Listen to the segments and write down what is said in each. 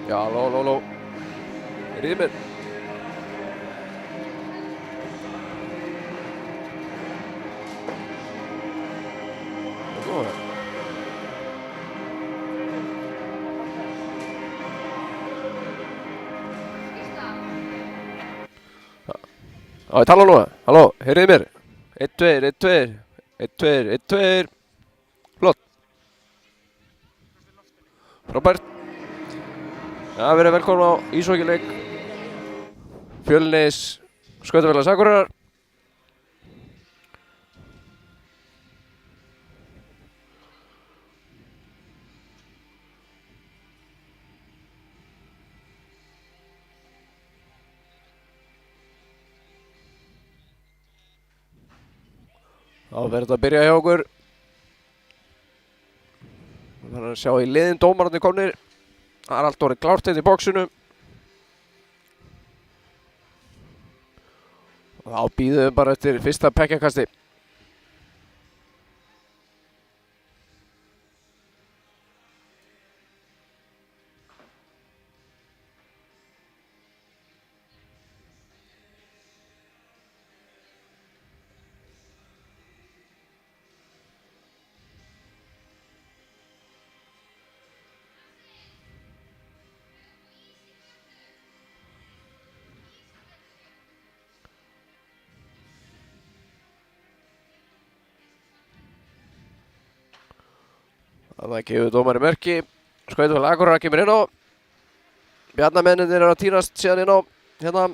Já, halló. Rýmir. Já, ég tala núna. Halló, heyrðið mér. 1, 2, 1, 2. 1, 2, 1, 2. Flott. Frábært. Já, verið velkomin á íshokkjuleik Fjölnis Skautafélags Akureyrar. Þá verður þetta að byrja hjá okkur. Við verðum að sjá í liðin dómararnir komnir. Það er allt orðið klárt hérna í boxinu. Og þá bíðum við bara eftir fyrsta pekkjakasti. Það gefur dómari merki. Skautafélag Akureyrar kemur inn á. Bjarnamennirnir eru að tínast síðan inn á hérna.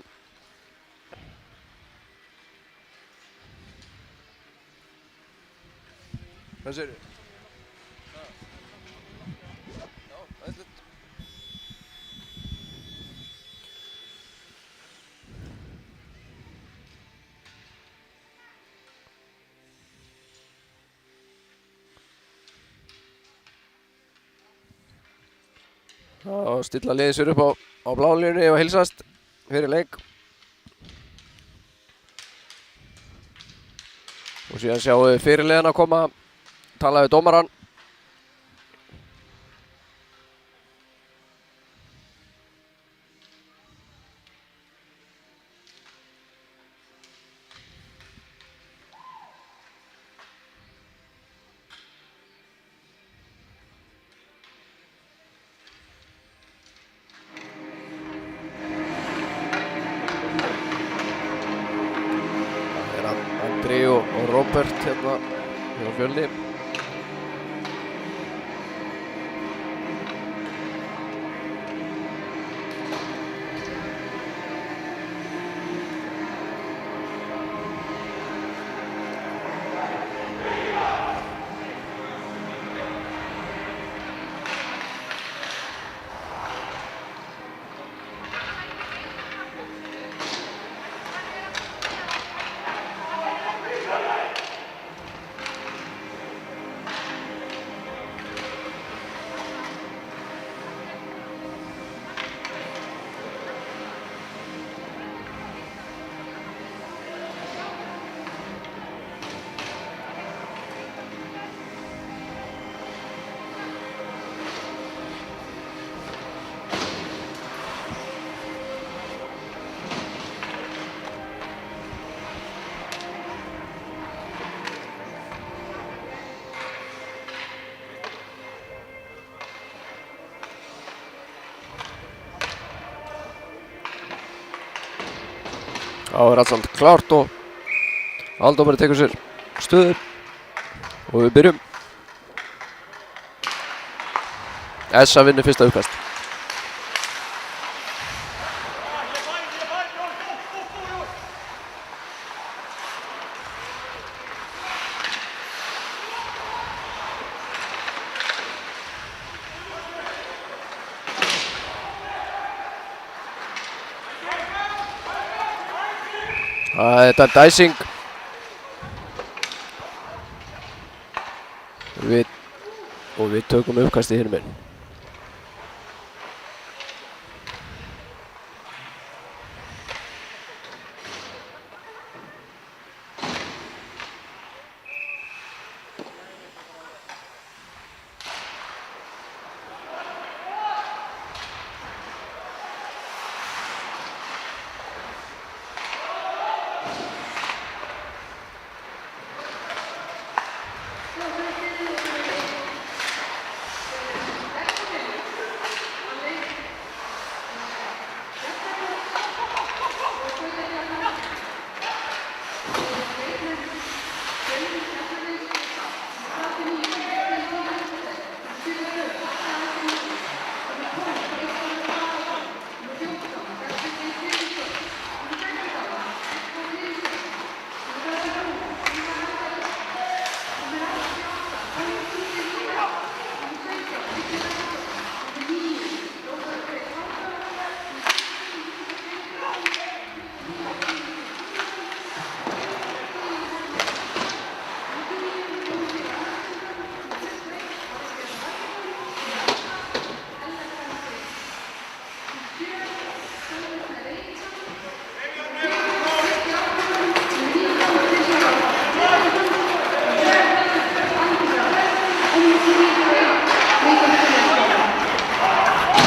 Hvað segirðu? Og stilla liðið sér upp á blálínunni og heilsast fyrir leik. Og síðan sjáum við fyrirliðana koma, tala við dómarann. Andri og Robert hérna hjá Fjölni. Það er allt klárt og Aldómari tekur sér stöðu og við byrjum. SA vinnur fyrsta uppkast. Þetta er dæsing. Við tökum uppkastið hinum inn.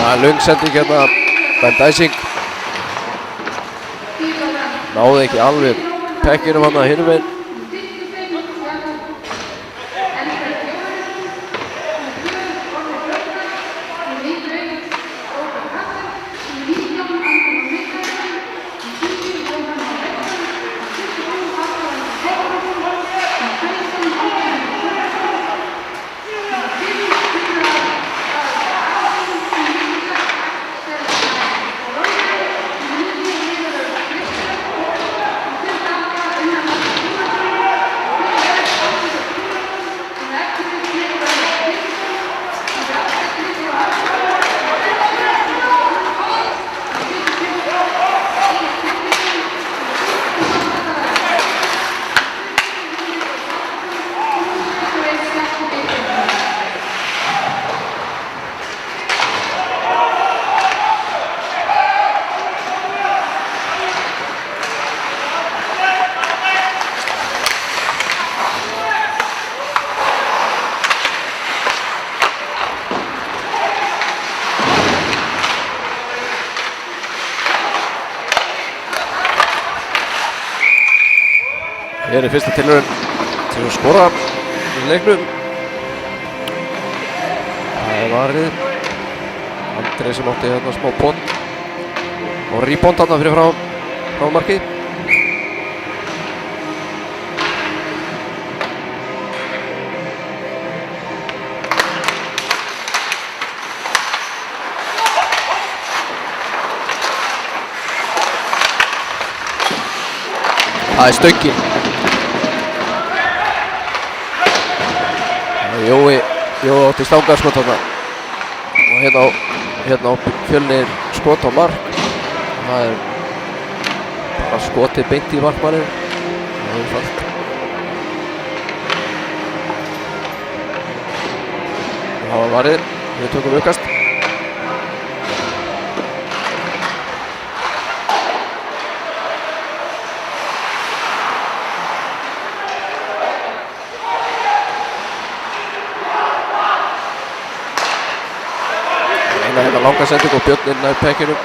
Það er löng sending hérna, Ben Dæsing. Náði ekki alveg pekkinum hann að hinum einn. Hér er fyrsta tilraun til að skora í leiknum. Það er varið. Andri sem átti hérna smá pont og rebound þarna fyrir frá markið. Það er stöngin. Jói átti stangarskot þarna og hérna á Fjölnir skot á mark. Það er bara skotið beint í markmanninn. Það er falt. Það var varið. Við tökum uppkast. Hérna langa sending og Björn inn nær pekkinum.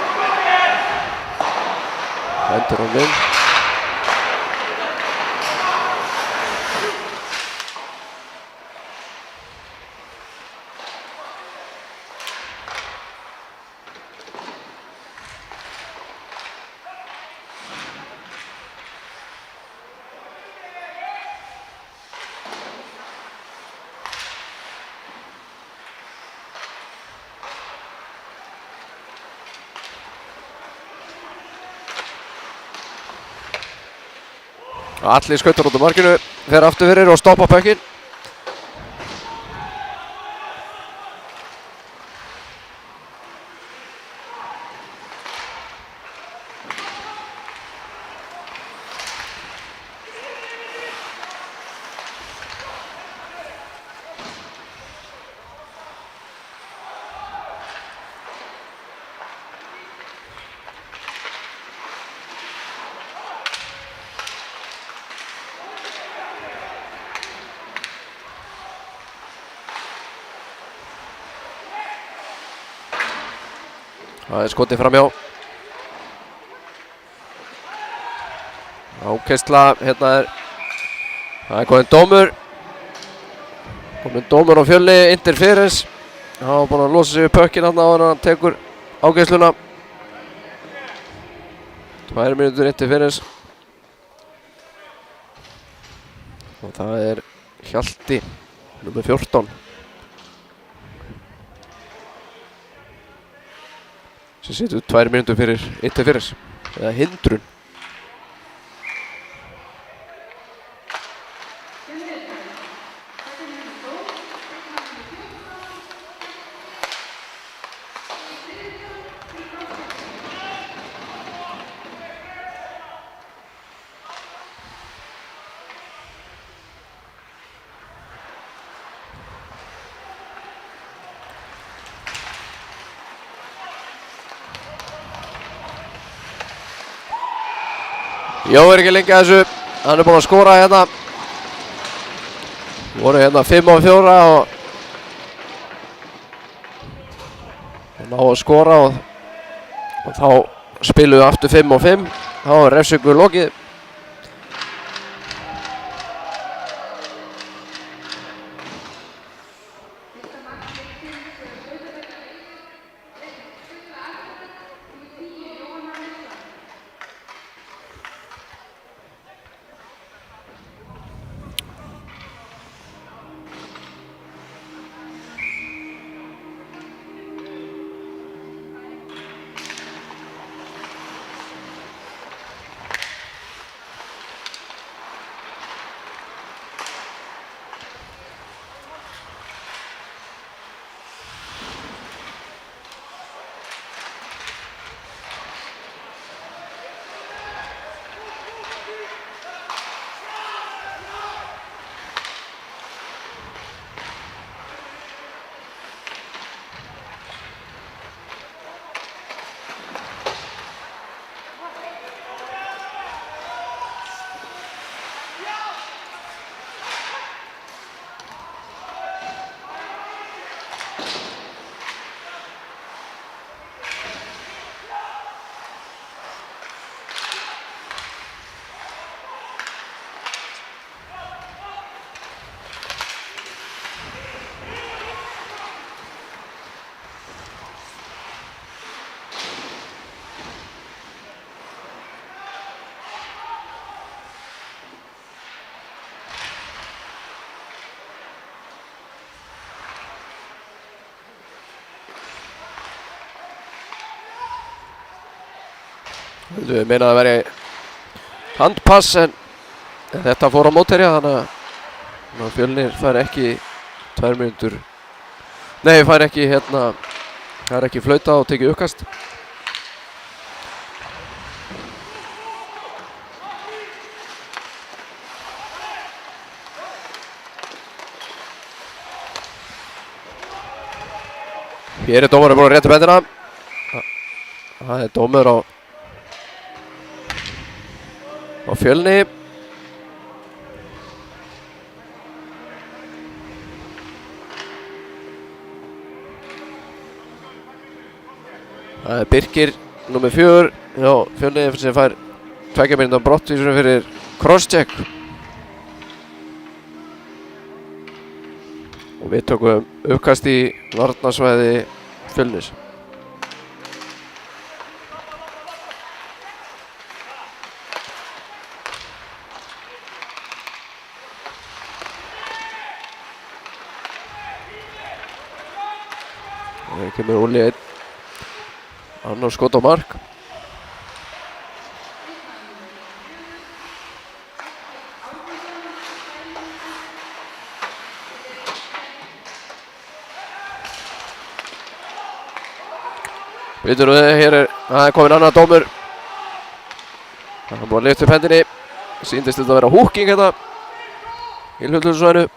Hendur hann inn. Allir skautar út á markinu, fer aftur fyrir og stoppa pekkin. Það er skotið framjá. Ákeyrsla, hérna það er kominn dómur. Kominn dómur á Fjölni, interference. Það var búinn að losa sig við pökkinn þarna áður en hann tekur ákeyrsluna. 2 mínútur interference. Og það er Hjalti, númer 14. Sem setur 2 mínútur fyrir interference, eða hindrun. Jó er ekki lengi að þessu, hann er búinn að skora hérna. Voru hérna 5 á 4 og ná að skora og þá spilum við aftur 5 og 5. Þá er refsingu lokið. Við meina að það veri handpass en þetta fór á mótherja þannig að Fjölnir fær ekki 2 mínútur. Nei, fær ekki það er ekki flauta og tekið uppkast. Hér er dómarinn búinn að rétta upp hendina. Það er dómur á Fjölni. Það er Birkir, númer 4 hjá Fjölni sem fær 2 mínútna brottvísun fyrir crosscheck. Og við tökum uppkast í varnarsvæði Fjölnis. Það kemur Óli einn. Annar skot á mark. Vitur við, hér er komin annar dómur. Það er búinn að lyfta upp hendinni. Sýndist þetta að vera húking hérna í hlutlausarsvæðinu.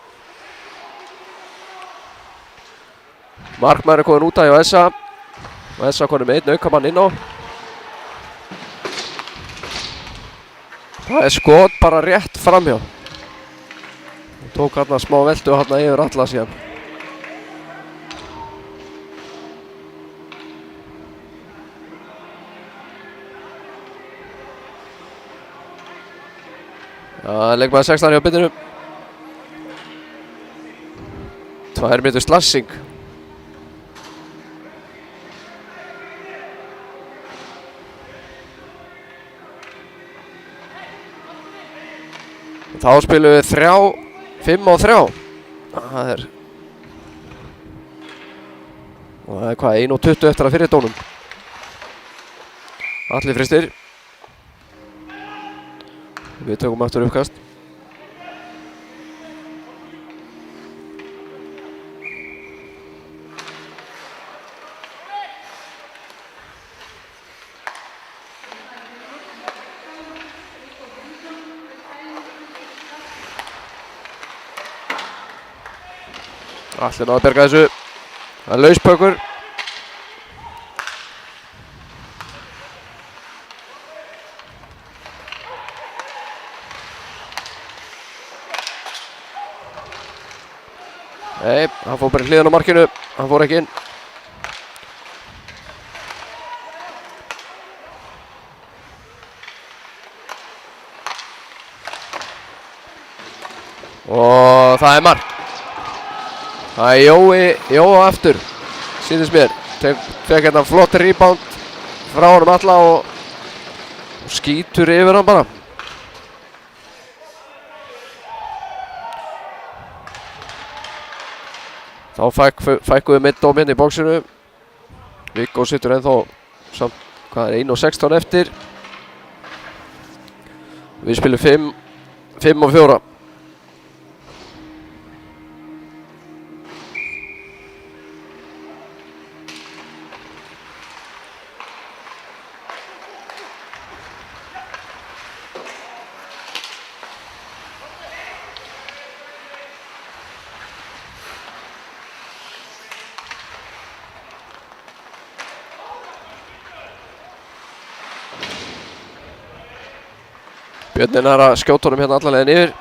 Markmaður er komin út af hjá Essa. Og Essa komin með 1 aukamann inn á. Það er skot bara rétt framhjá. Hún tók hérna smá veltu hérna yfir alla síðan. Leikmaður 16 hjá byttinu. 2 mínútur slassing. Þá spilum við 5 og 3. Það er hvað 1 og 20 eftir að fyrir dónum. Allir fristir. Við tökum aftur uppkast. Allir náðu að berga þessu. Það er lauspökkur. Nei, hann fór bara í hliðina á markinu. Hann fór ekki inn. Og það er mark. Það er Jói aftur, sýnist mér. Fekk hérna flott rebound frá honum alla og skýtur yfir hann bara. Þá fækkuðu mitt dóm hérna í bóksinu. Viggo situr ennþá samt, hvað er 1:16 eftir. Við spilum 5 og 4. Björnin er að skjóta honum hérna alla leiðin yfir.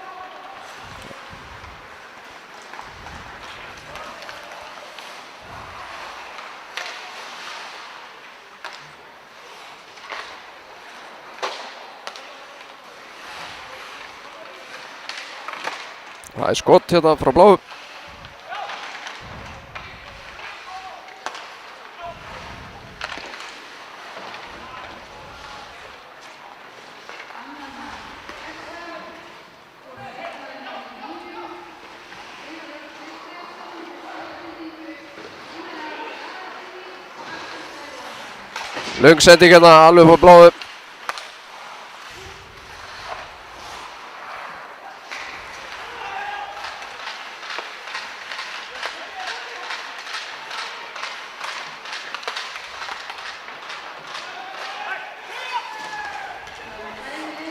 Það er skot hérna frá bláu. Löng sending hérna alveg på bláu.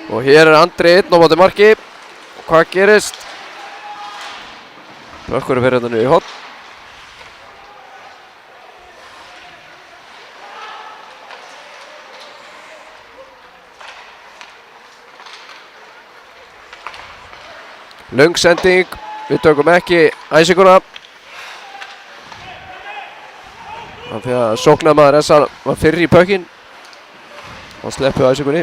Og hér er Andri 1 á móti marki. Hvað gerist? Bökkur fyrir hérna niður í horn. Löng sending, við tökum ekki æsinguna. Þannig að sóknarmaður S.A. var fyrr í pökkinn og sleppu æsingunni.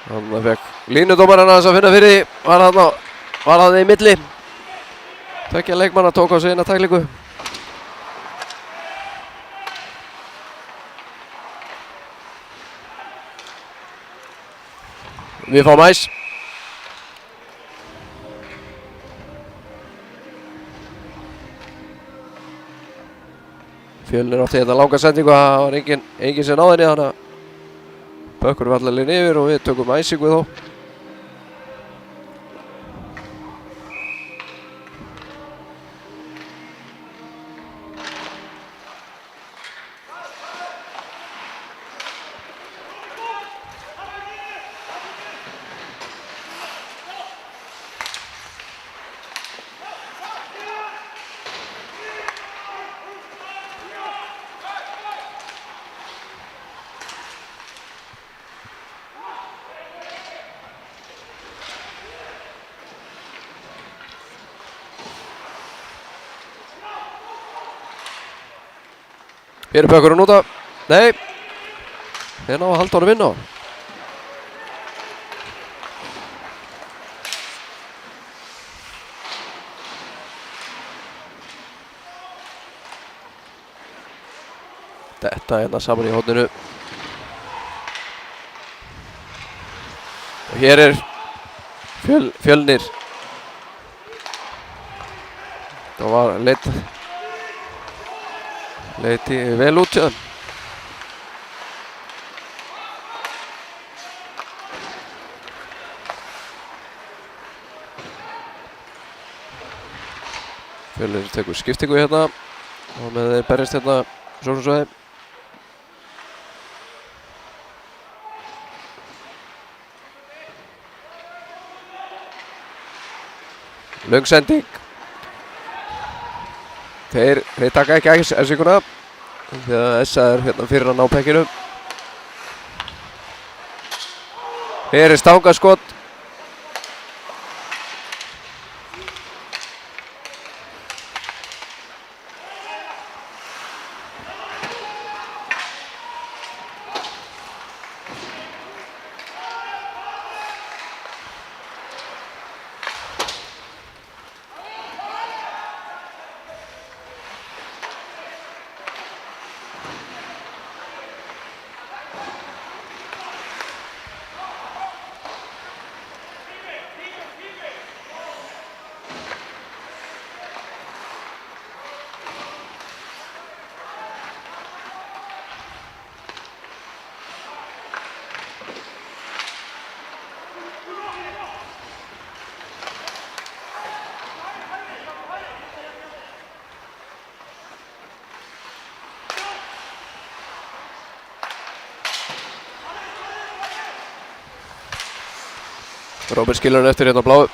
Þannig að fekk línudómarinn aðeins að finna fyrir því, var hann í milli. Tveggja leikmanna tók á sig eina tæklingu. Við fáum æs. Fjölnir átti þetta langa sendingu, það var engin sem náði henni, þannig að Bökkur var allir yfir og við tökum æsingu þá. Hér er Bökkurinn út af. Nei. Þeir ná að halda honum inn á. Þetta hérna saman í horninu. Og hér er Fjölnir. Það var leiti vel út hjá þeim. Fjölnir tekur skiptingu hérna og með þeir berjast hérna sóknarsvæði. Löng sending. Þeir taka ekki æsinguna þegar Essa hérna fyrir að ná pekkinu. Hér stangaskot. Robert skilur hann eftir hérna á bláu.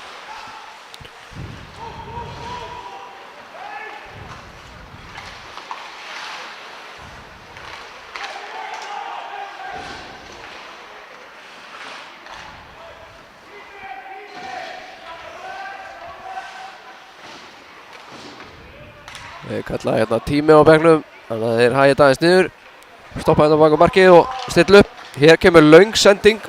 Þeir kalla hérna tími á bekknum, þannig að þeir hægja aðeins niður. Stoppa hérna bak á markið og stilla upp. Hér kemur löng sending.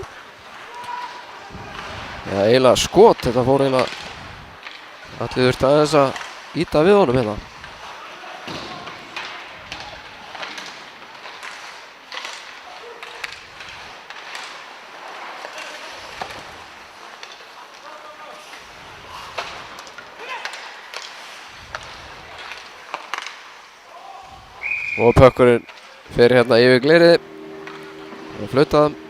Ja, eiginlega skot, þetta fór eiginlega allir þurfti aðeins að ýta við honum hérna. Og pökkurinn fer hérna yfir glerið og flautaðan.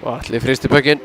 Og Atli fristi pökkinn.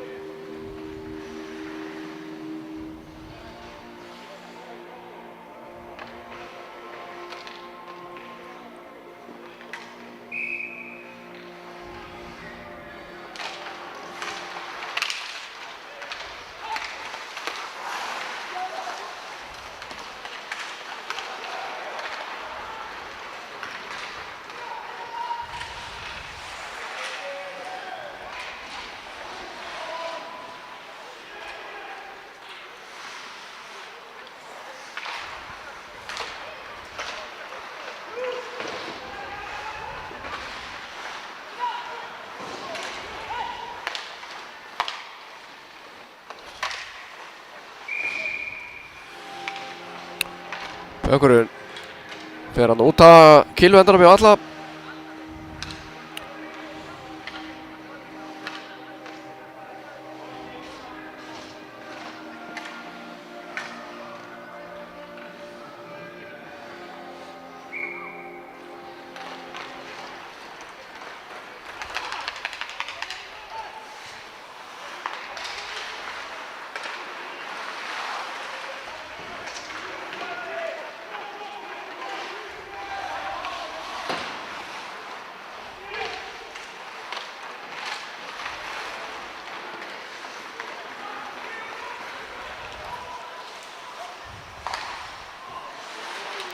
Pökkurinn fer hann út að kilvendanum hjá Alla.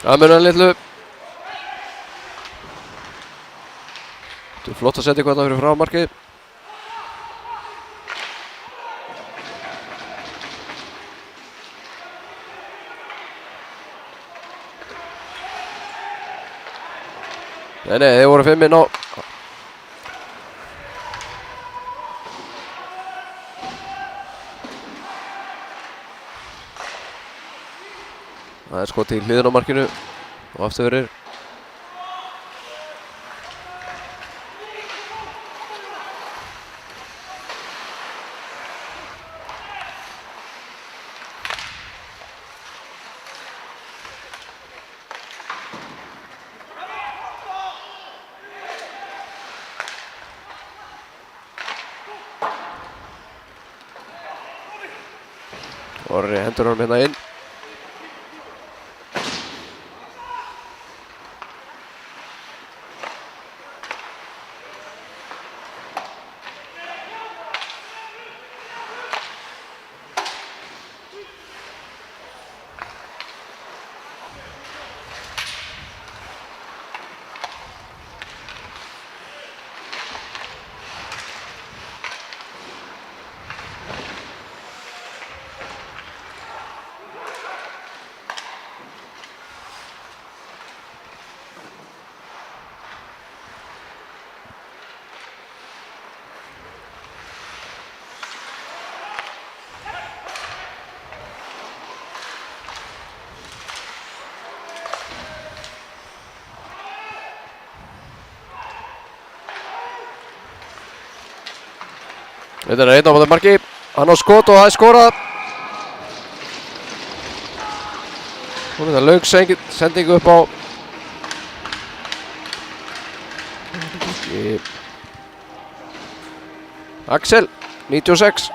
Það munar litlu. Þetta er flott að setja eitthvað fyrir frámarkið. Nei, þeir voru 5 inn á. Það er skot í hliðina á markinu og afturverðir. Orri hendur honum hérna inn. Þetta einn á móti marki. Hann á skot og það skorað. Nú er það lög sendingu upp á Axel, 96.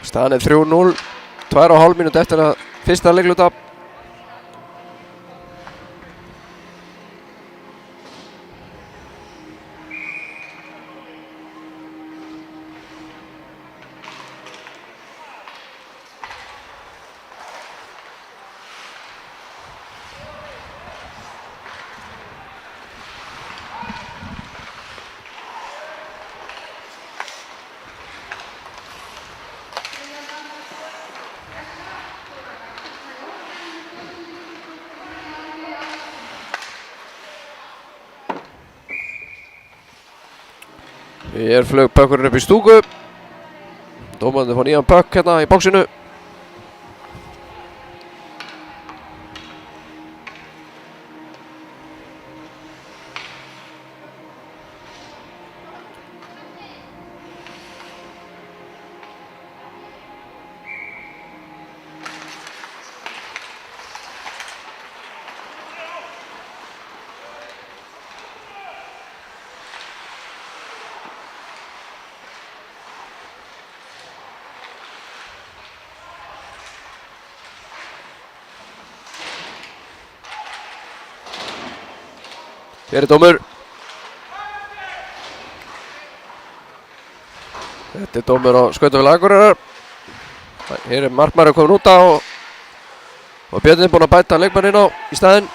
Staðan er 3-0, 2,5 mínútur eftir að fyrsta leikluta. Hér flög pökkurinn upp í stúku. Dómarnir fá nýjan pökk hérna í bóksinu. Hér er dómur. Þetta er dómur á Skautafélag Akureyrar. Hér er markmaður komin út á og Björn er búinn að bæta leikmann inn á í staðinn.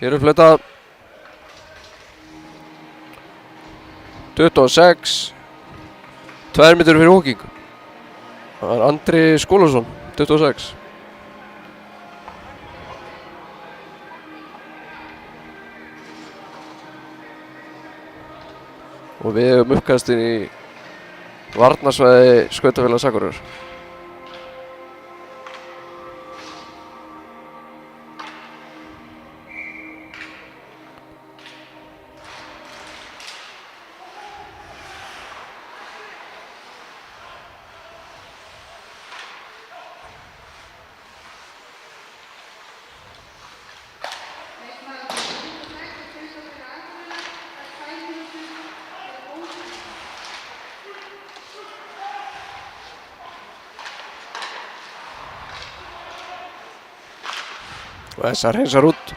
Hér er flautað 26. 2 mínútur fyrir hóking. Það er Andri Skúlason, 26. Og við hefum uppkastin í varnarsvæði Skautafélags Akureyrar. Og þessar hreinsar út.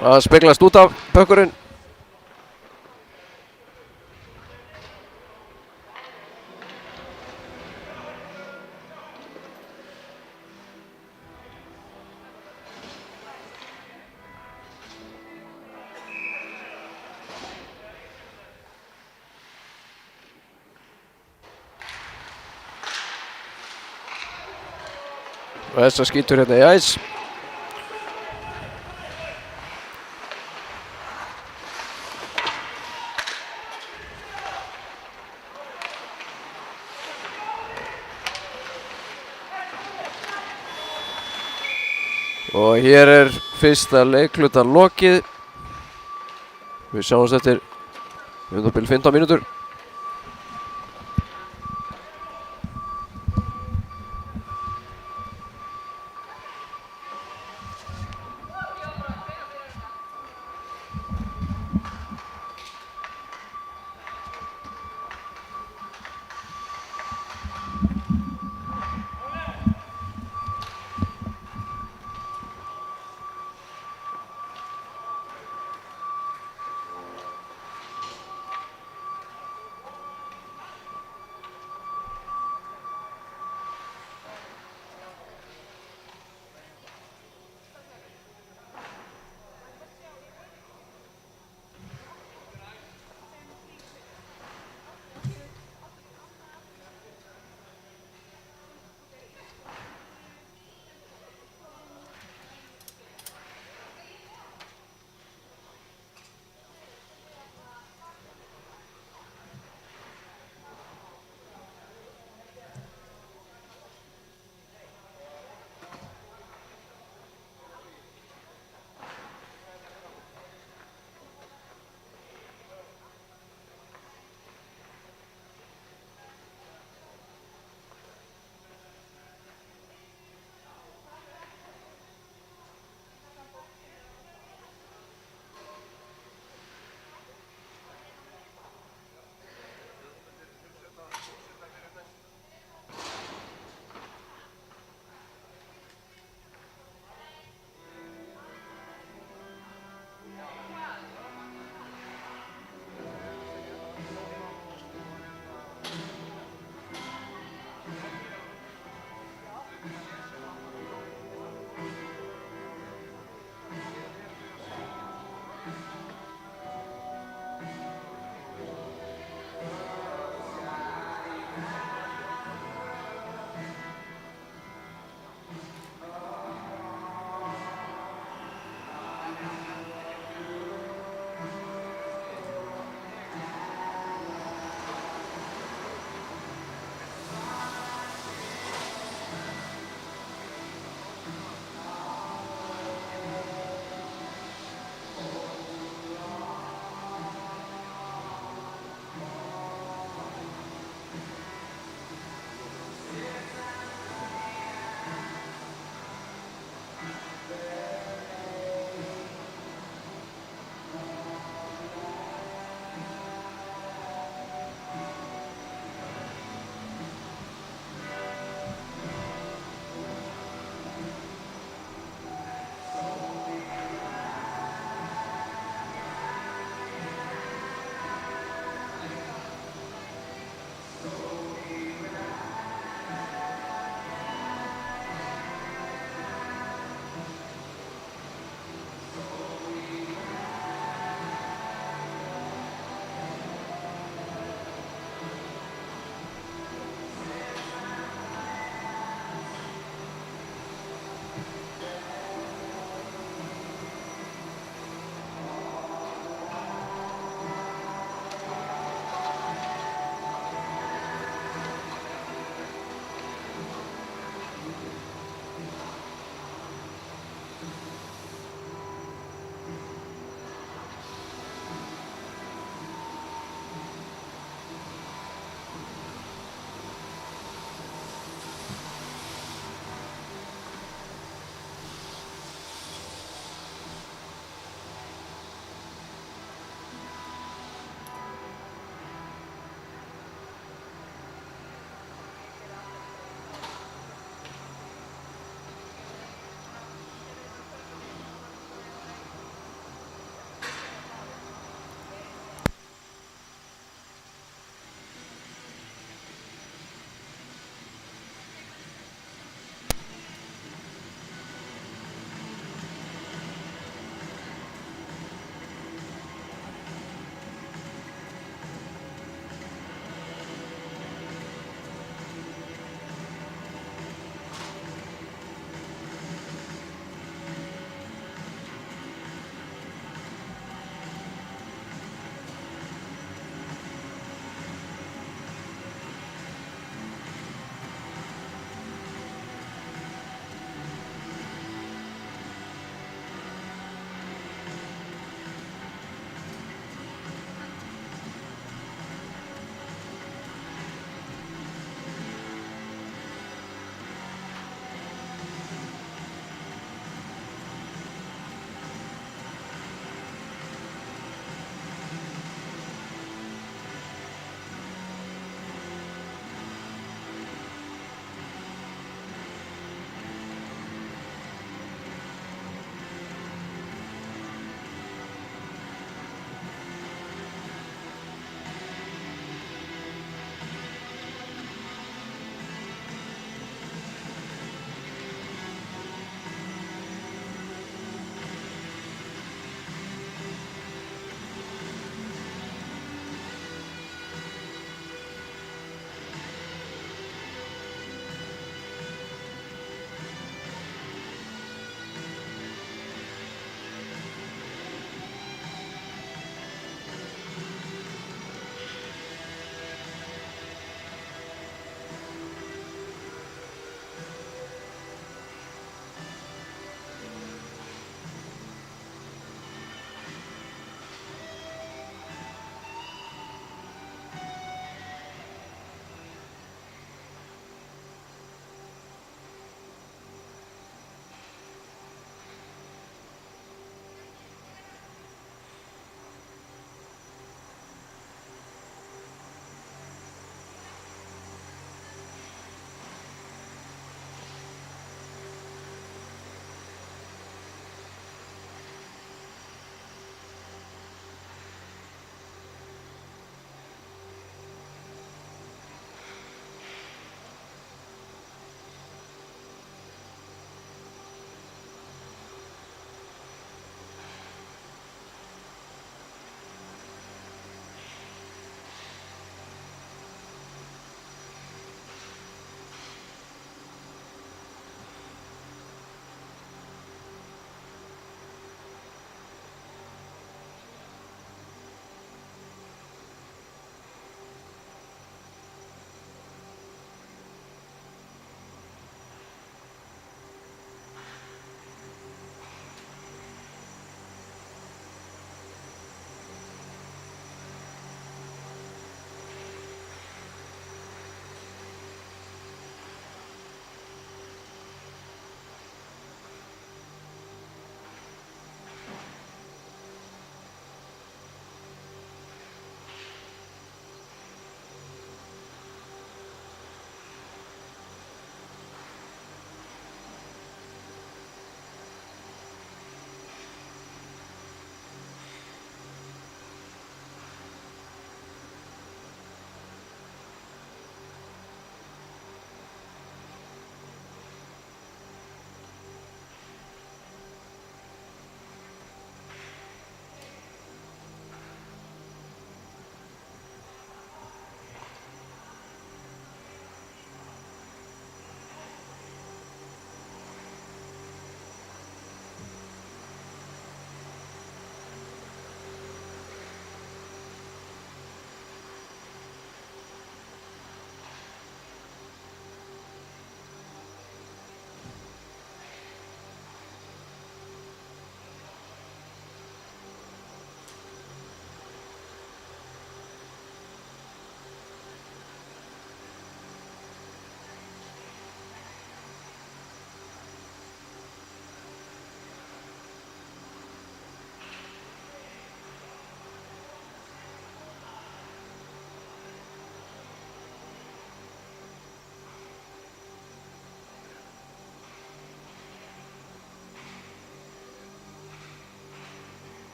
Það speglast út af pökkurinn. Og þessa skýtur hérna í æs. Og hér fyrsta leikluta lokið. Við sjáumst eftir 15 mínútur.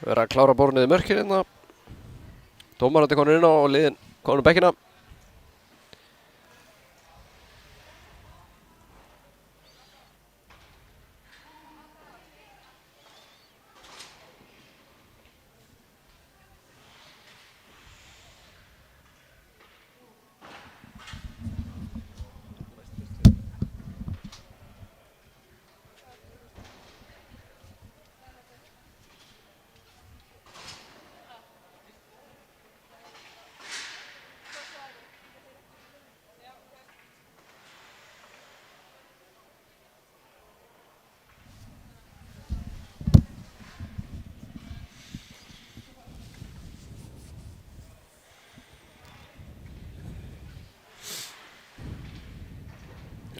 Verða að klára bóra niður mörkin hérna. Dómarandi konur inn á og liðin konur bekkina.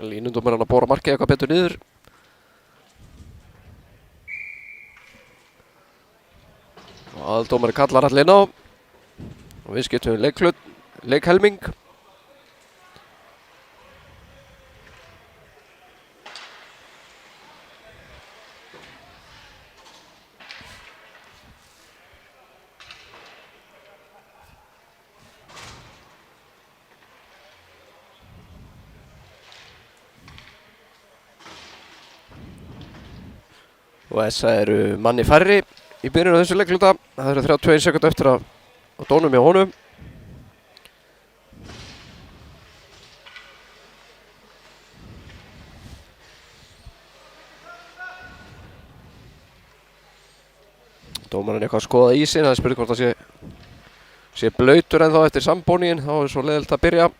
Línudómarinn að bóra markið eitthvað betur niður. Og aðaldómarinn kallar allir inn á. Og við skiptum leikhelming. Og þessa eru manni færri í byrjun á þessu leikluta. Það eru 31 sekúndur eftir á dónum hjá honum. Dómarinn eitthvað að skoða ísinn. Það er spurning hvort það sé blautur ennþá eftir sambóníin. Þá er svo leiðilegt að byrja.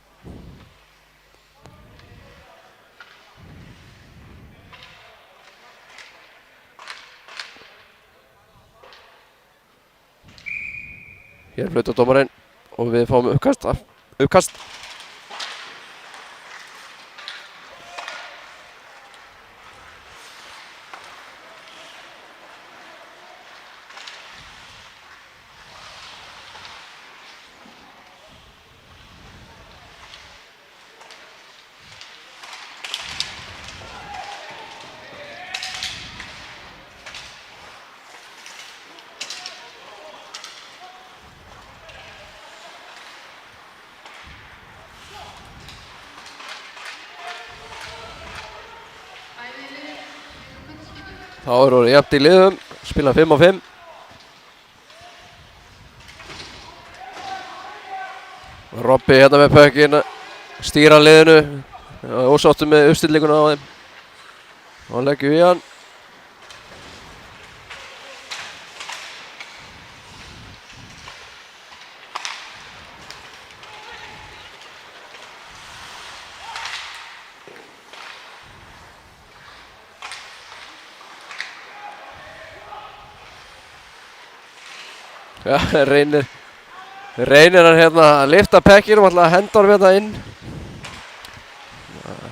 Hér flautar dómarinn og við fáum uppkast. Þá eru orðið jafnt í liðum, spila 5 á 5. Robby hérna með pökkinn, stýra liðinu, ósáttur með uppstillinguna á þeim. Og leggjum í hann. Ja, reynir hann hérna að lyfta pekkinum, alltaf að henda honum hérna inn.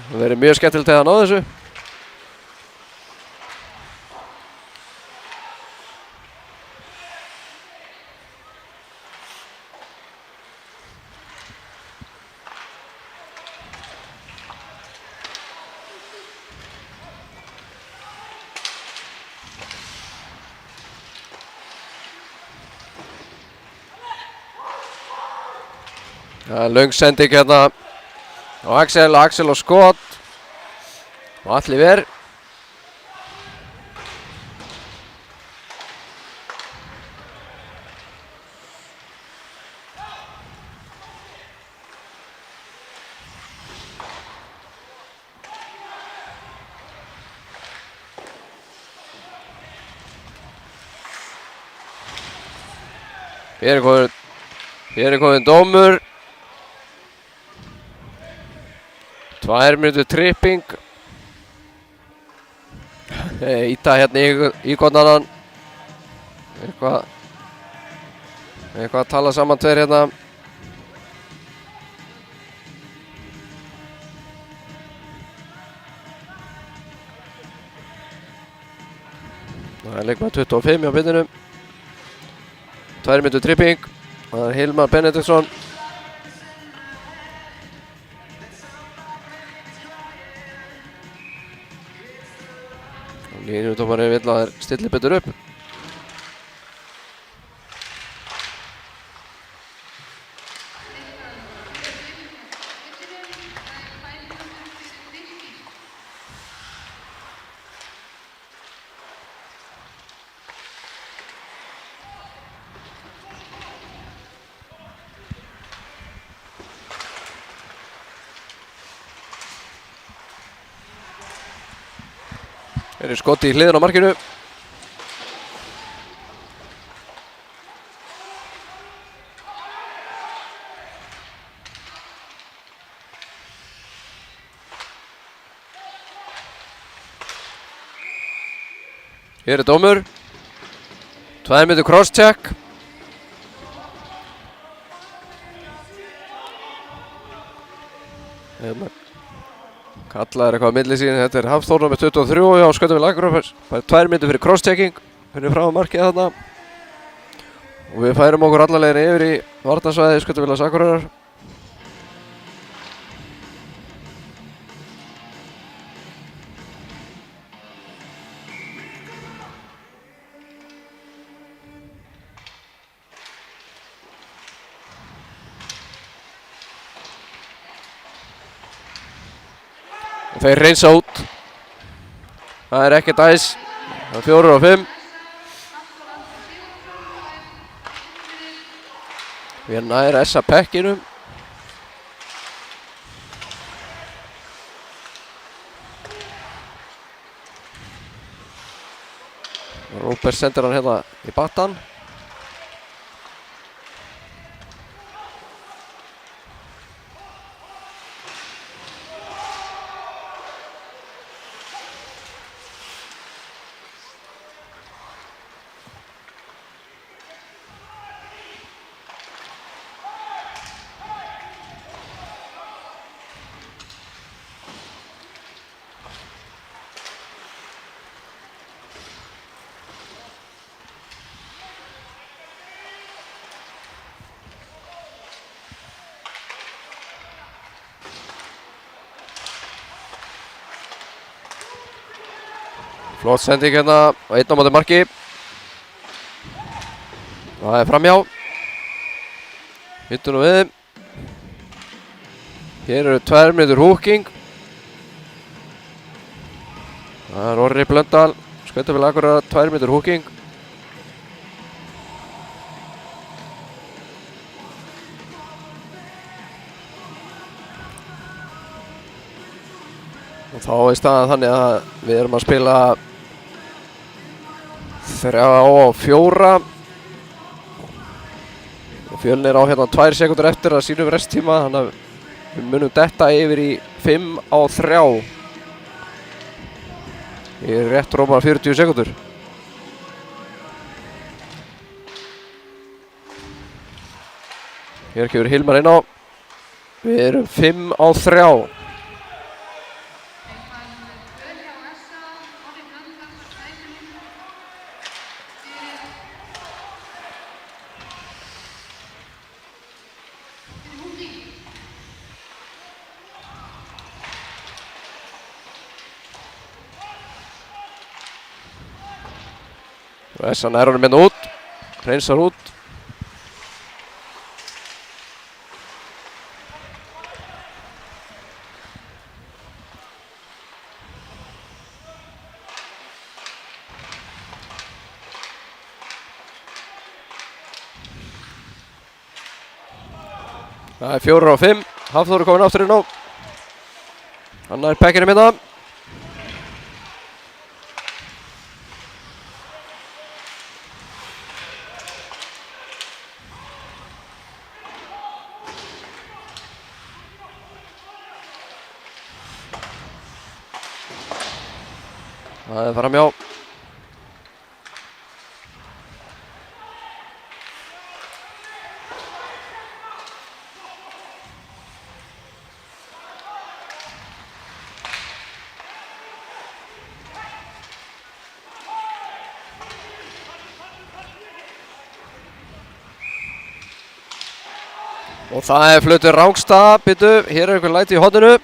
Það verður mjög skemmtilegt þegar hann á þessu. Löng sending hérna á Axel og skot og Atli Ver. Hér er komin dómur. 2 mínútur tripping. Íta hérna í konanann. Eitthvað að tala saman tveir hérna. Það er leikmaður 25 á byrjunum. 2 mínútur tripping. Það er Hilmar Benediktsson. Línudómarinn vill að þeir stilli betur upp. Hér skoti í hliðina á markinu. Hér dómur. 2 mínútur cross-check. Kallaður eitthvað á milli sín. Þetta Hafþór með 23 hjá Skautafélag Akureyrar. Fær 2 mínútur fyrir cross-checking. Fyrir frá markið þarna. Og við færum okkur alla leiðina yfir í varnarsvæði Skautafélags Akureyrar. Þeir reynsa út. Það ekkert æs. Það 4 og 5. Við nær essa pekkinu. Róbert sendir hann hérna í battan. Flott sending hérna og 1 á móti marki. Það framhjá. Hittu nú við. Hér eru 2 mínútur húking. Það Orri Blöndal. Skautafélag Akureyrar 2 mínútur húking. Og þá staðan þannig að við erum að spila 3 og 4 og Fjölnir á hérna 2 sekúndur eftir að sínum resttíma, þannig að við munum detta yfir í 5 á 3 í rétt róma 40 sekúndur. Hér kemur Hilmar inn á. Við erum 5 á 3. Og Essa nær honum hérna út, hreinsar út. Það 4 og 5, Hafþór komin aftur inn á. Hann nær pekkinu hérna. Það framhjá. Og það flautur Rángstad, byttu, hér einhver læti í horninu.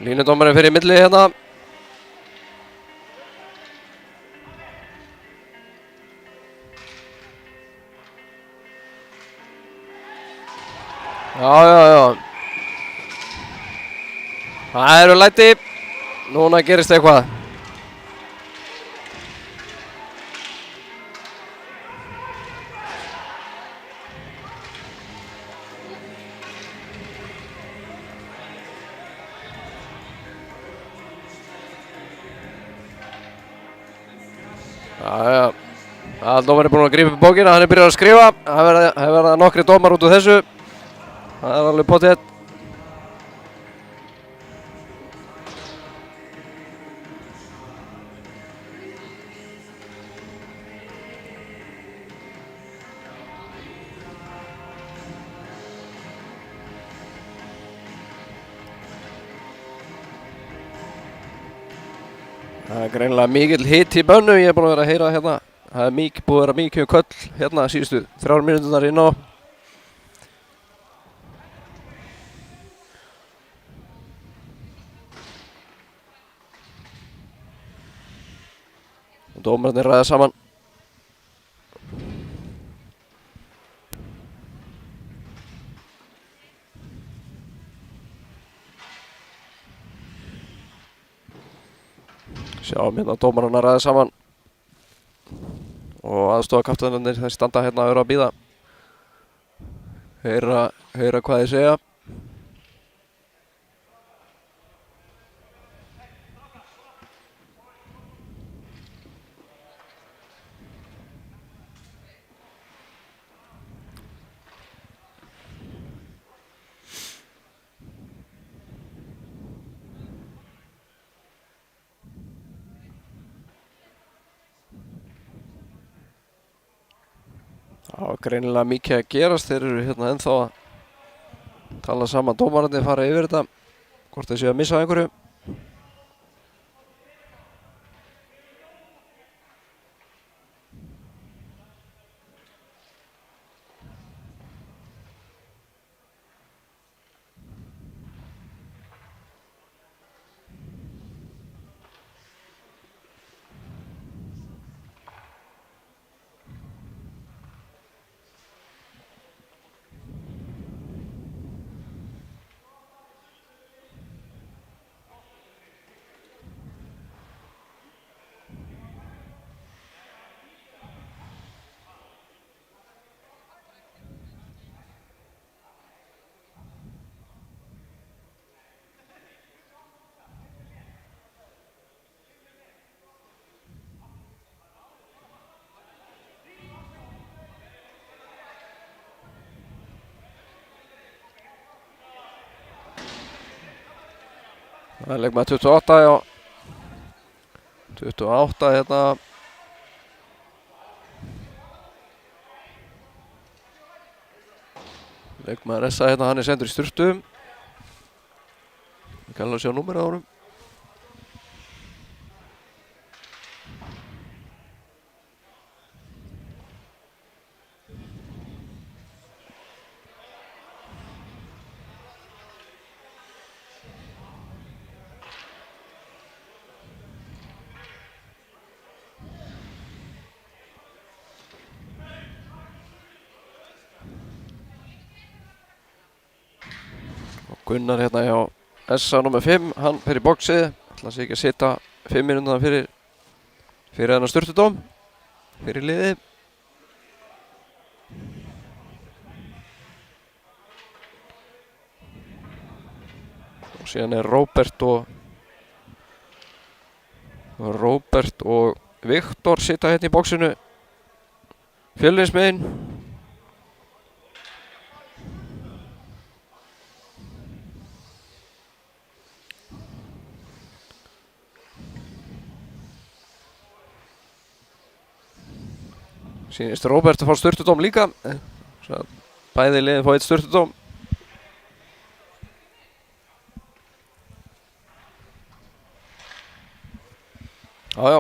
Línudómarinn fyrir í milli hérna. Já. Það eru læti. Núna gerist eitthvað. Jæja, aðaldómarinn er búinn að grípa upp bókina, hann er byrjað að skrifa. Það verða nokkri dómar út úr þessu. Það er alveg pottþétt. Það er greinilega mikill hiti í bönnu, ég er búinn að vera að heyra hérna. Það er búið að vera mikið köll hérna síðustu 3 mínúturnar inn á. Og dómararnir ræða saman. Sjáum hérna dómararna ræða saman. Og aðstofakapteinarnir þeir standa hérna og eru að bíða. Heyra hvað þeir segja. Það var greinilega mikið að gerast, þeir eru hérna ennþá að tala saman dómararnir, fara yfir þetta, hvort þeir séu að missa einhverju. Það er leikmaður 28, já. 28 hérna. Leikmaður SA hérna, hann er sendur í sturtu. Við kannum að sjá númerið á honum. Gunnar hérna hjá SA nr. 5, hann fer í boxið, ætla sig ekki að sitja 5 mínútur fyrir þennan sturtudóm, fyrir liðið. Og síðan er Róbert og Viktor sitja hérna í boxinu, Fjölnismegin. Sýnist Róbert að fá sturtudóm líka. Bæði liðin fá 1 sturtudóm. Jájá,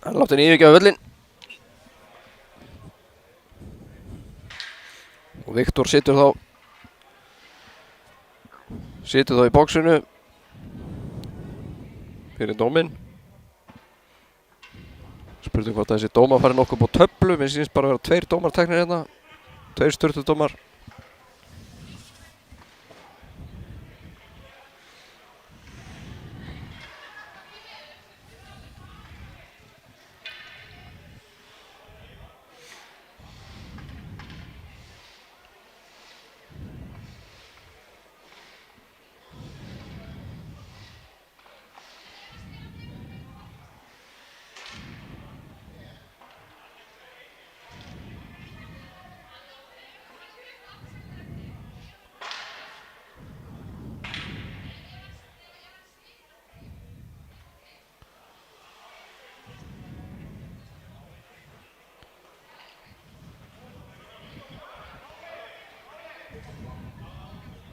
hann látti hann yfirgefa völlinn. Og Viktor situr þá í boxinu fyrir dóminn. Spurning hvort þessi dómar fari nokkuð upp á töflu, mér sýnist bara að vera 2 dómar teknir hérna, 2 sturtudómar.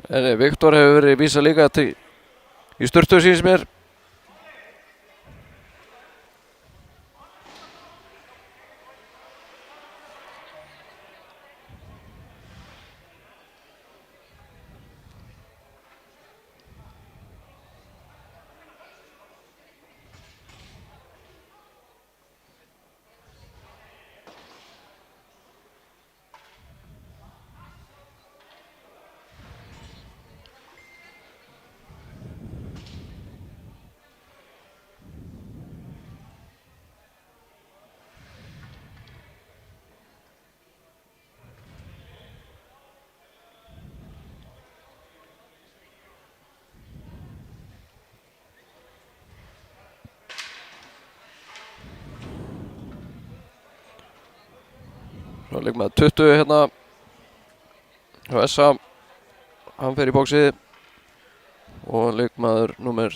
En Viktor hefur verið vísað líka í sturtu síns mér. Svo leikmaður 20 hérna hjá SA, hann fer í bóksið og leikmaður númer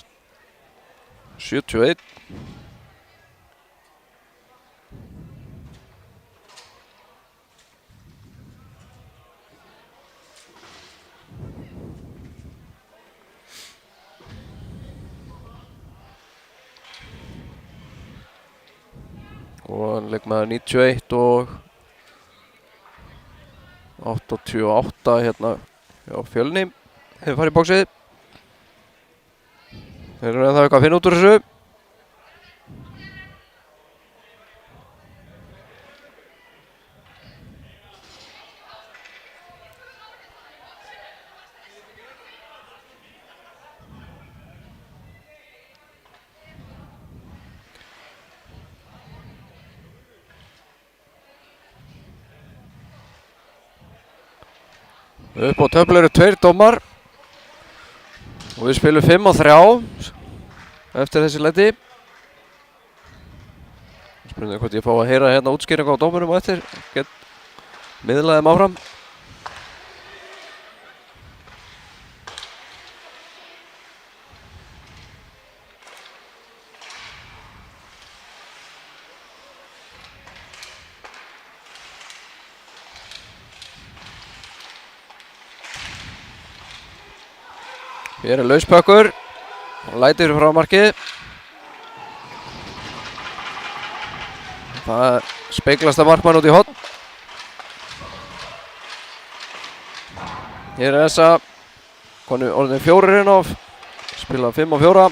71 og leikmaður 91 og 88 hérna hjá Fjölni hefur farið í bóksið. Þeir eru ennþá eitthvað að finna út úr þessu. Upp á töflu eru 2 dómar og við spilum 5-3 eftir þessi leiti. Spurning hvort ég fá að heyra hérna útskýringu á dómurum og eftir. Get miðlaði þeim áfram. Hér er lauspökkur og lætur frá markið. Það speglast að markmann út í horn. Hér er þessa orðin 4 inn á, spila 5-4.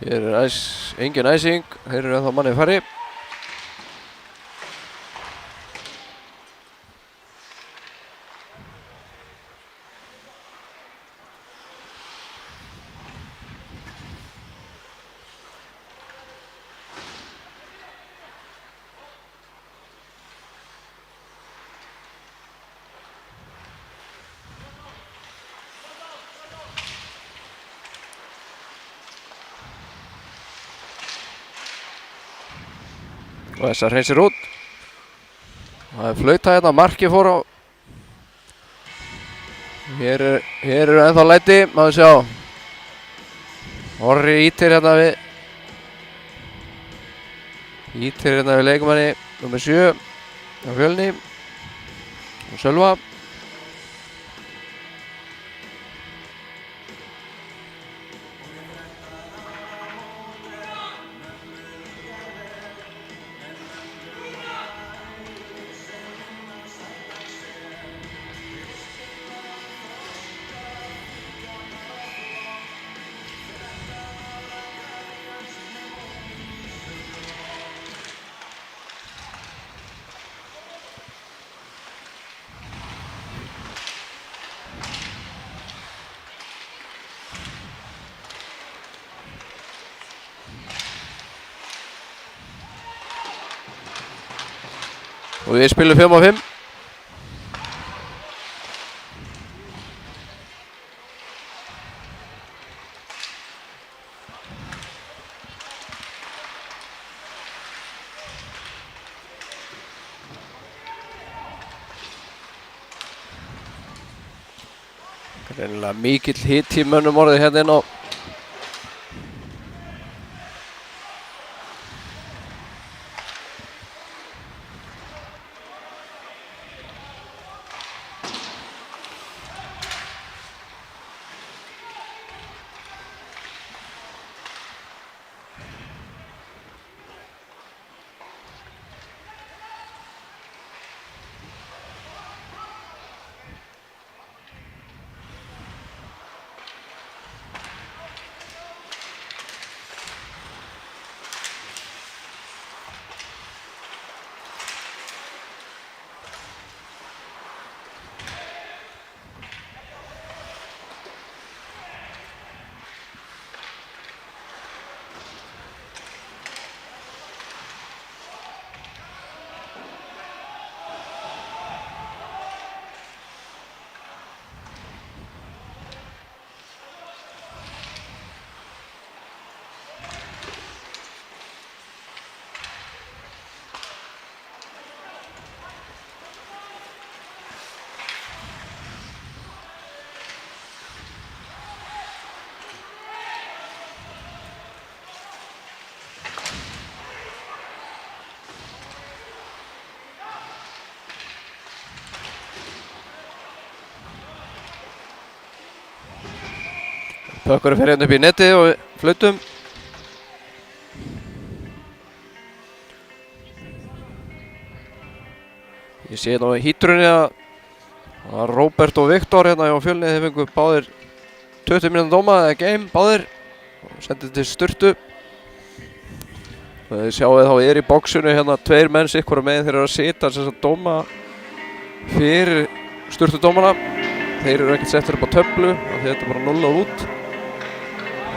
Hér er engin æsing, hér er ennþá manni færri. Og þessar hreinsir út. Það er flautað hérna, markið fór á. Hér eru ennþá læti, maður sjá. Orri ítir hérna við leikmanni nummer 7 á Fjölni og Sölva. Og við spilum 5-5. Greinilega mikill hiti í mönnum orðið hérna inn á. Pökkurinn fer hérna upp í netið og við flautum. Ég sé hérna á hítrunni að Róbert og Viktor hérna hjá Fjölni, þeir fengu báðir 20 mínútur dóma eða game, báðir. Og sendið til sturtu. Þið sjáu þá í boxinu hérna 2 menn sitt hvora megin, þeir eru að sita sem sagt dóma fyrir sturtudómana. Þeir eru ekkert settir upp á töflu, af því þetta er bara 0 út.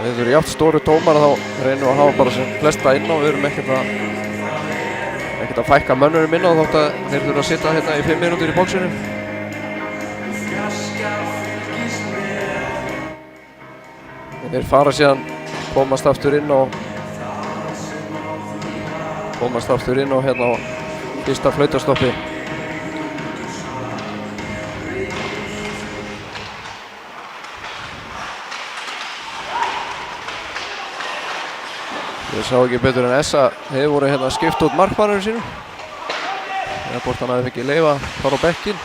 Ef þeir eru jafn stóru dómar þá reynum við að hafa bara sem flesta inn og við erum ekkert að fækka mönnunum inn á þótt að þeir þurfa að sitja hérna í 5 mínútur í bóksinu. Þeir fara síðan, komast aftur inn og hérna á fyrsta flautastoppi. Ég sá ekki betur en Essa, þeir voru hérna að skipta út markmannurinn sínum. Eða hvort hann hafi fengið leyfa að fara á bekkinn.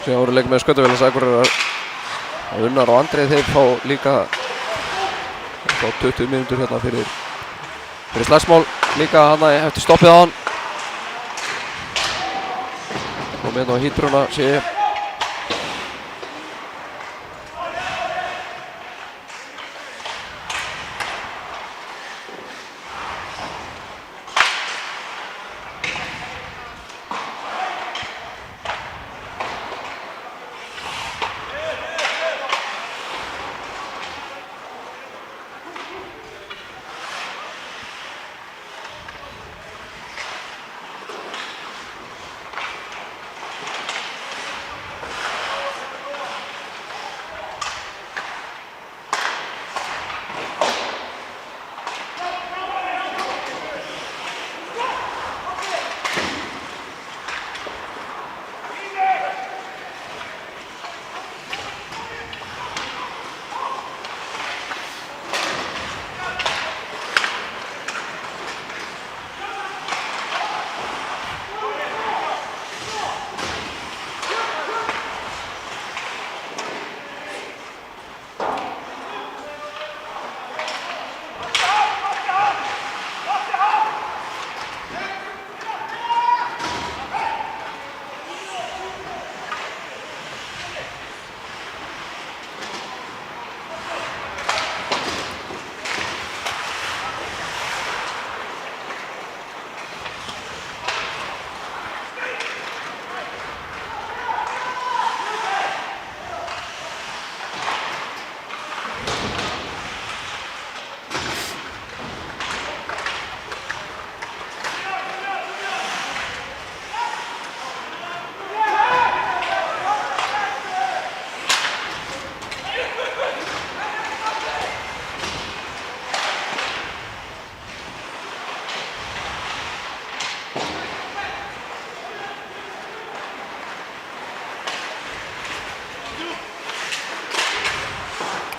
Síðan voru leikmenn Skautafélags Akureyrar og Unnar og Andri, þeir fá líka 20 mínútur hérna fyrir slagsmál líka hana eftir stoppið á hann. Kom hérna á hítruna, sé ég.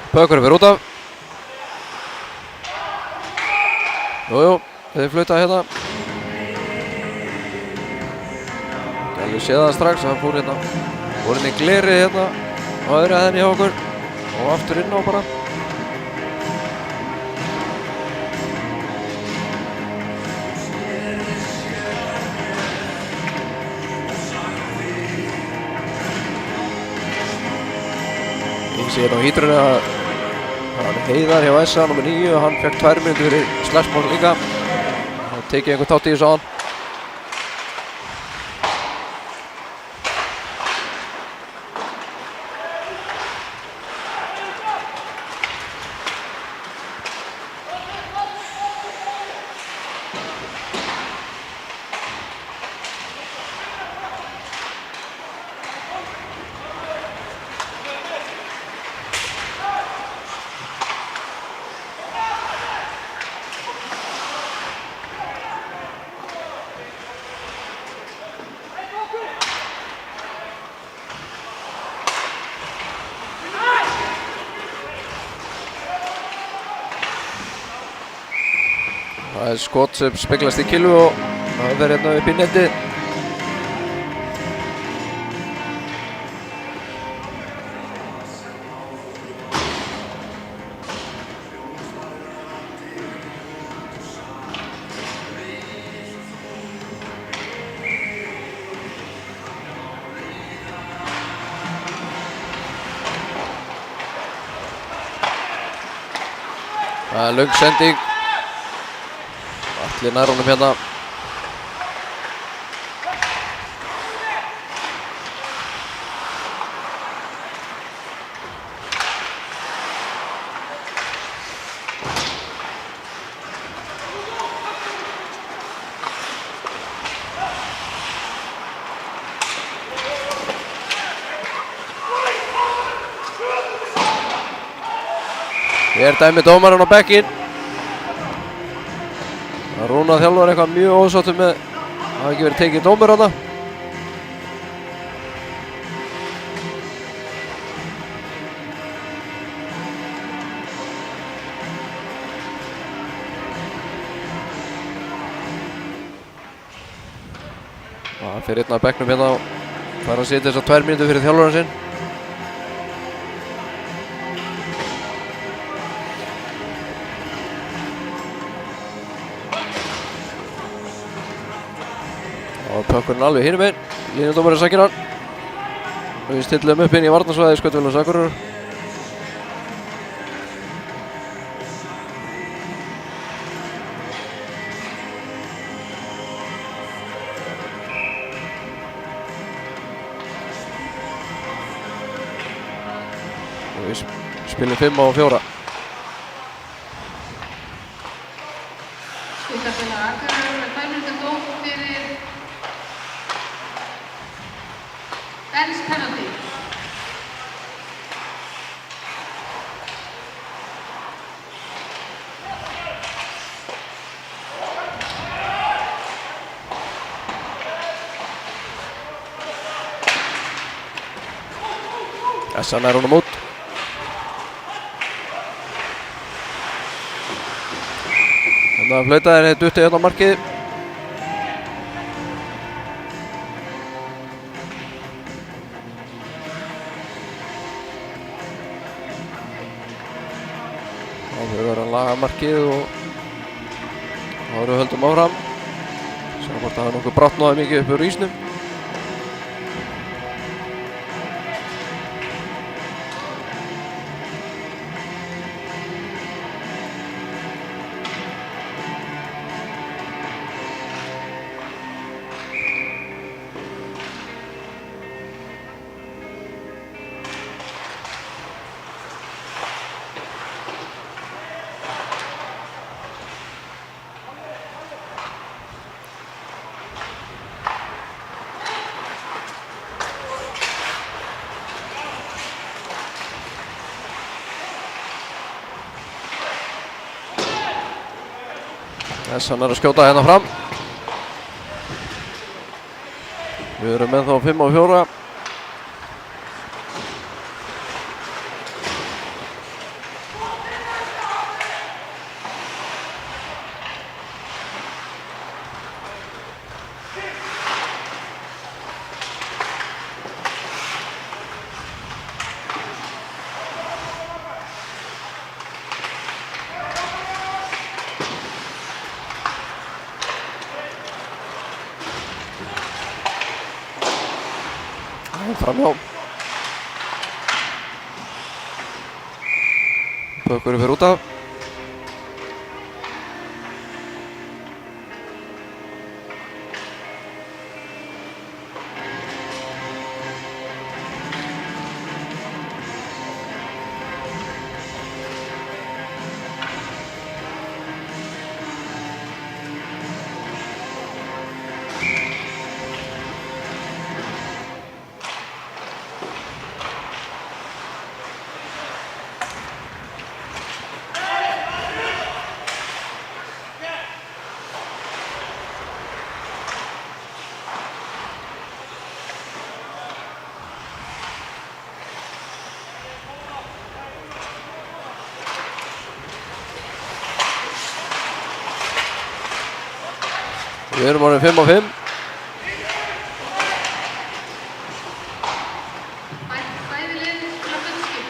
Bökkur fyrir út af. Jújú, þeir flautað hérna. Gæli séð það strax, hann fór hérna. Fór inn í glerið hérna á öðru hæðinni hjá okkur og aftur inn á bara. Ég sé hérna á hítrunni að hann Heiðar hjá SA nr. 9 og hann fekk 2 mínútur fyrir slashmál líka. Hann tekið einhvern þátt í þessu á hann. Það skot sem speglast í kilvu og það verður hérna upp í netið. Það er löng sending. Atli nær honum hérna. Hér dæmi dómarinn á bekkinn. Rúnar þjálfar eitthvað mjög ósáttur með að hafa ekki verið tekið dómur þarna. Það fer einn af bekknum hérna og fær að setja þessar 2 mínútur fyrir þjálfarinn sinn. Og pökkurinn alveg hinum einn. Línudómarinn sækir hann. Og við stillum upp inn í varnarsvæði Skautafélags Akureyrar. Og við spilum 5 á 4. Skautafélag Akureyrar með 2 mínútur dóm fyrir Ben's penalty. Þessan er honum út. Þannig að flautaðir hefði duttið hérna á markið. Þá verður að laga markið og þá erum við höldum áfram. Sjá hvort það er nokkuð brotnaði mikið upp úr ísnum. Þessan er að skjóta hérna fram. Við erum ennþá 5 á 4. framhjá. Bökkurinn fyrir út af. Við erum orðin 5 á 5. Bæði liðin spila fullskipti.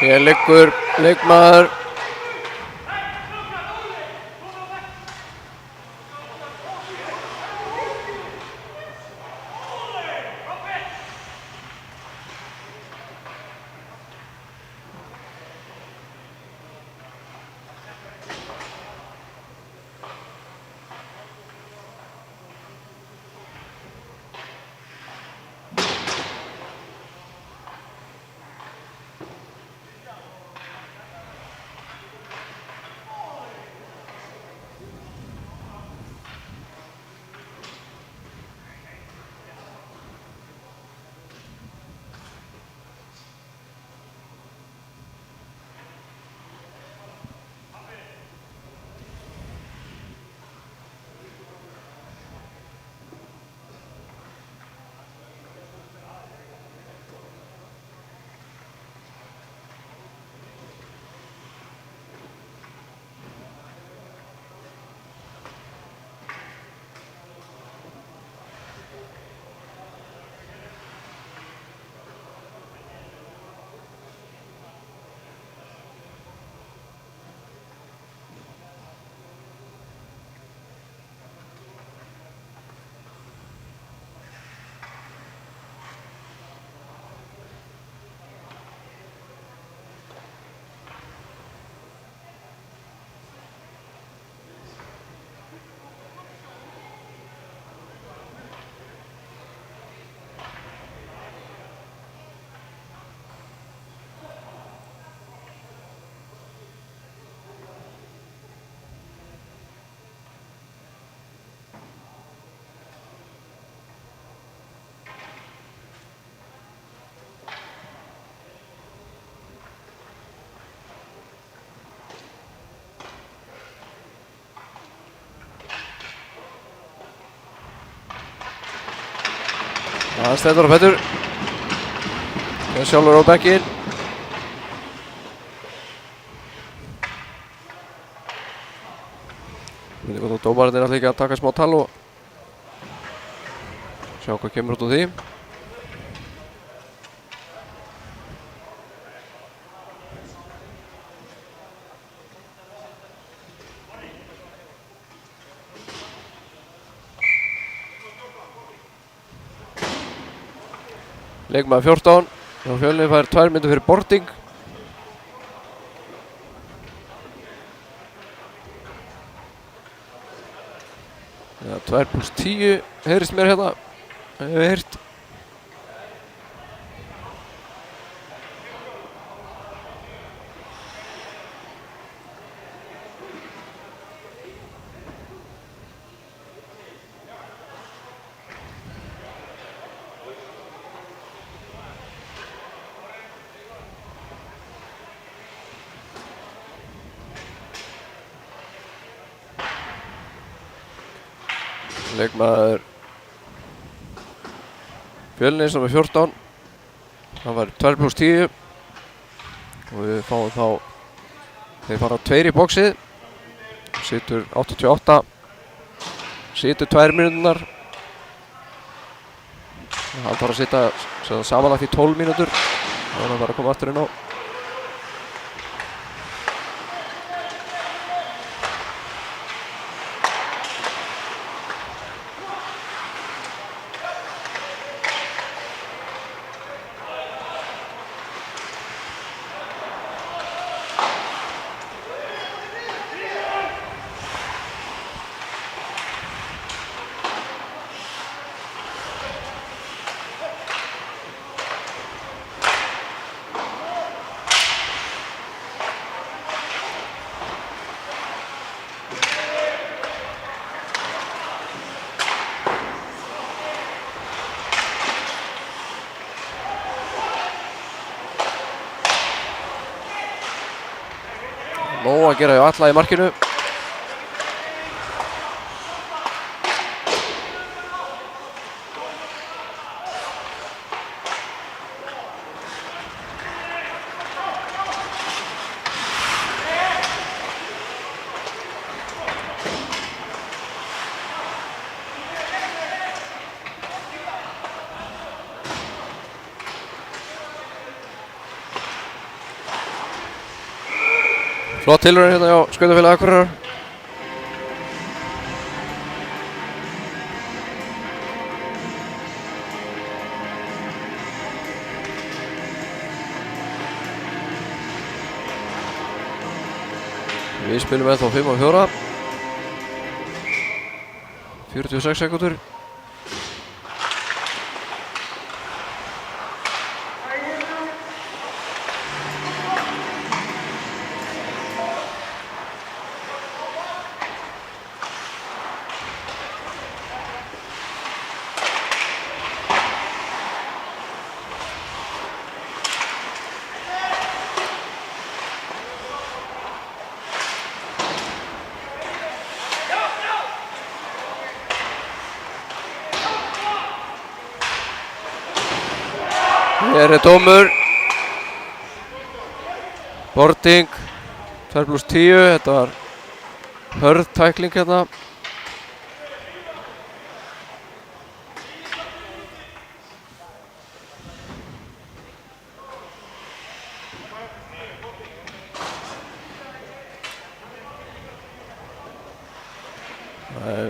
Hér liggur leikmaður. Það stendur á fætur. Sjálfur á bekkinn. Við veitum hvað dómarinn er alltaf ekki að taka smá tal og sjá hvað kemur út úr því. Leikmaður 14 og Fjölnir fær 2 mínútur fyrir boarding. Ja, 2+10 heyrist mér hérna, hef ég heyrt. Leikmaður Fjölnis nummer 14. Það var 2+10 og við fáum þá, þeir fara 2 í boxið, situr 88, situr 2 mínúturnar. Hann þarf að sitja samanlagt í 12 mínútur og hann þarf að koma aftur inn á. Nóg að gera hjá Alla í markinu. Flott tilraun hérna hjá Skautafélagi Akureyrar. Við spilum ennþá 5-4. 46 sekúndur. Hér er dómur. Boarding 2+10. Þetta var hörð tækling hérna.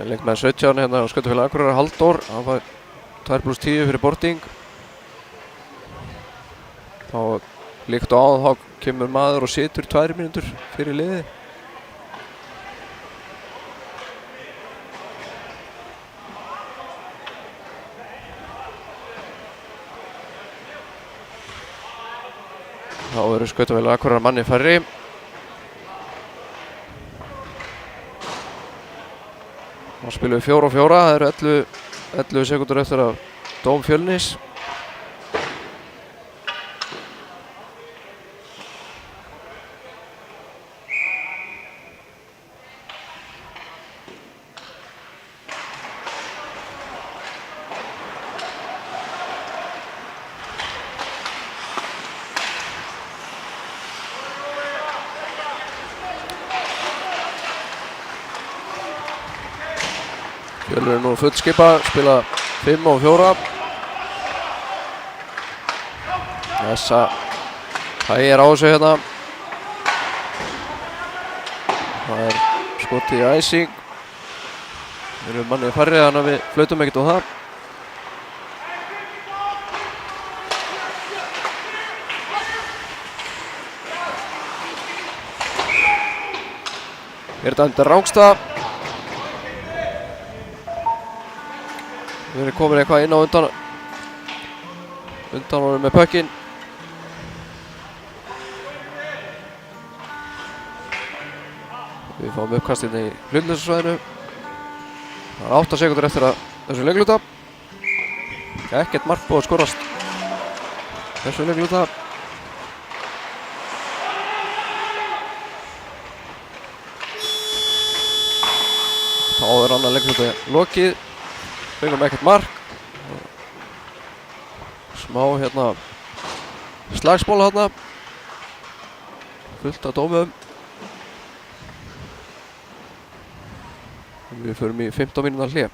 Leikmaður 17 hérna á Skautafélagi Akureyrar, Halldór. Hann var 2+10 fyrir boarding. Þá líkt á áðan þá kemur maður og situr 2 mínútur fyrir liði. Þá eru Skautafélagi Akureyrar manni færri. Þá spilum við 4-4, það eru 11 sekúndur eftir af dóm Fjölnis. Fjölnir er nú fullskipa, spila 5-4. Þessa hægir á sig hérna. Það er skotið í æsing. Við erum manni færri þannig að við flautum ekkert á það. Er þetta undir Rángstad. Við erum komin eitthvað inn á undan honum með pökkinn. Við fáum uppkast inn í hlutleysussvæðinu. Það er 8 sekúndur eftir að þessu leikluta. Ekkert mark búið að skorast þessu leikluta. Þá er annar leikluta lokið. fengum ekkert mark. Smá hérna slagsmál hérna. Fullt af dómum. Við förum í 15 mínútna hlé.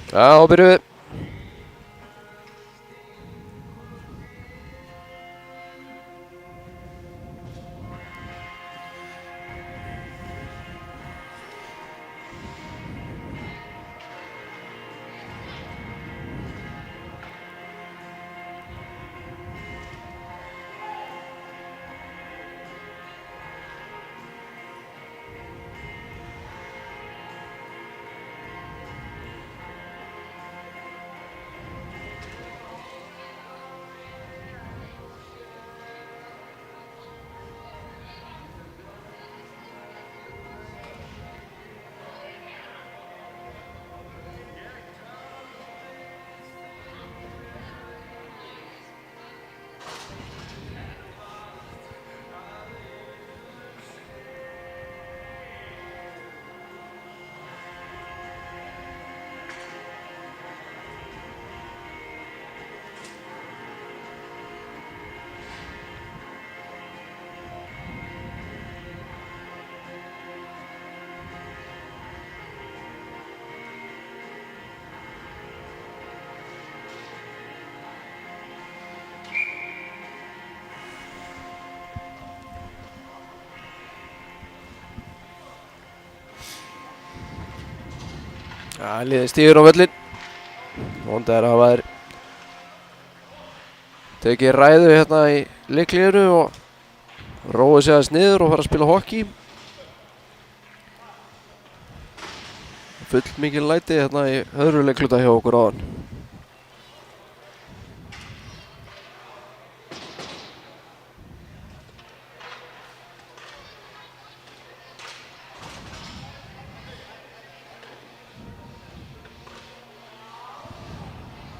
Já, þá byrjum við. Já, liðið stígur á völlinn. Vonandi að hafa þær tekið ræðu hérna í leikliðinu og róið sig aðeins niður og fara að spila hockey. Full mikil læti hérna í öðru leikluta hjá okkur áðan.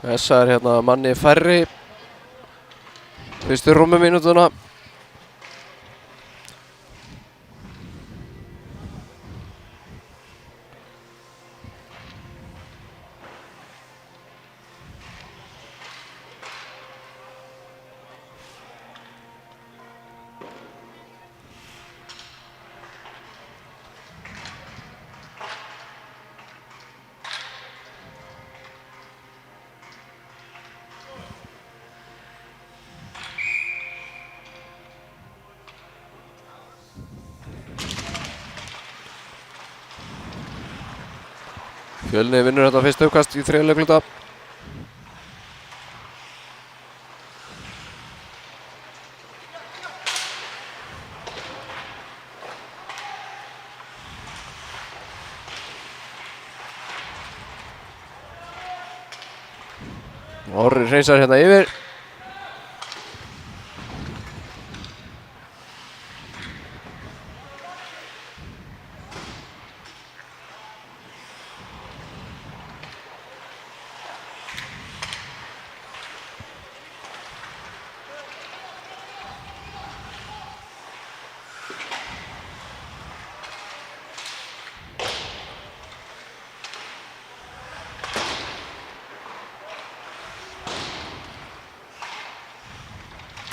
Þessa hérna manni færri fyrstu rúmu mínútuna. Fjölnir vinnur þetta fyrsta uppkast í þriðja leikluta. Orri hreinsar hérna yfir.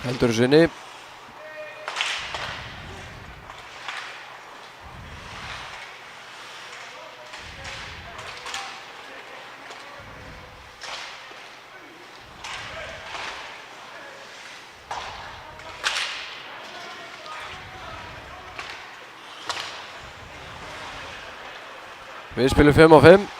Heldur sinni. Við spilum 5 á 5.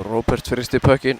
Róbert fristi puckinn.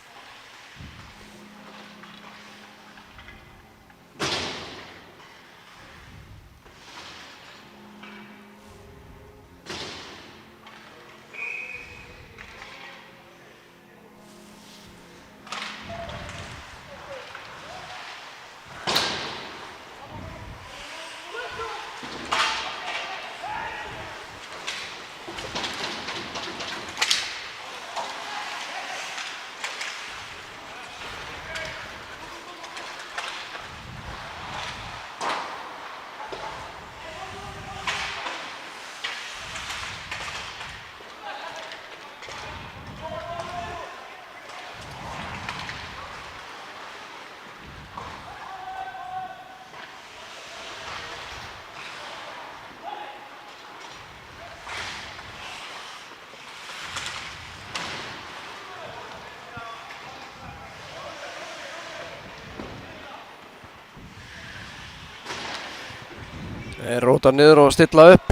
Þeir róta niður og stilla upp.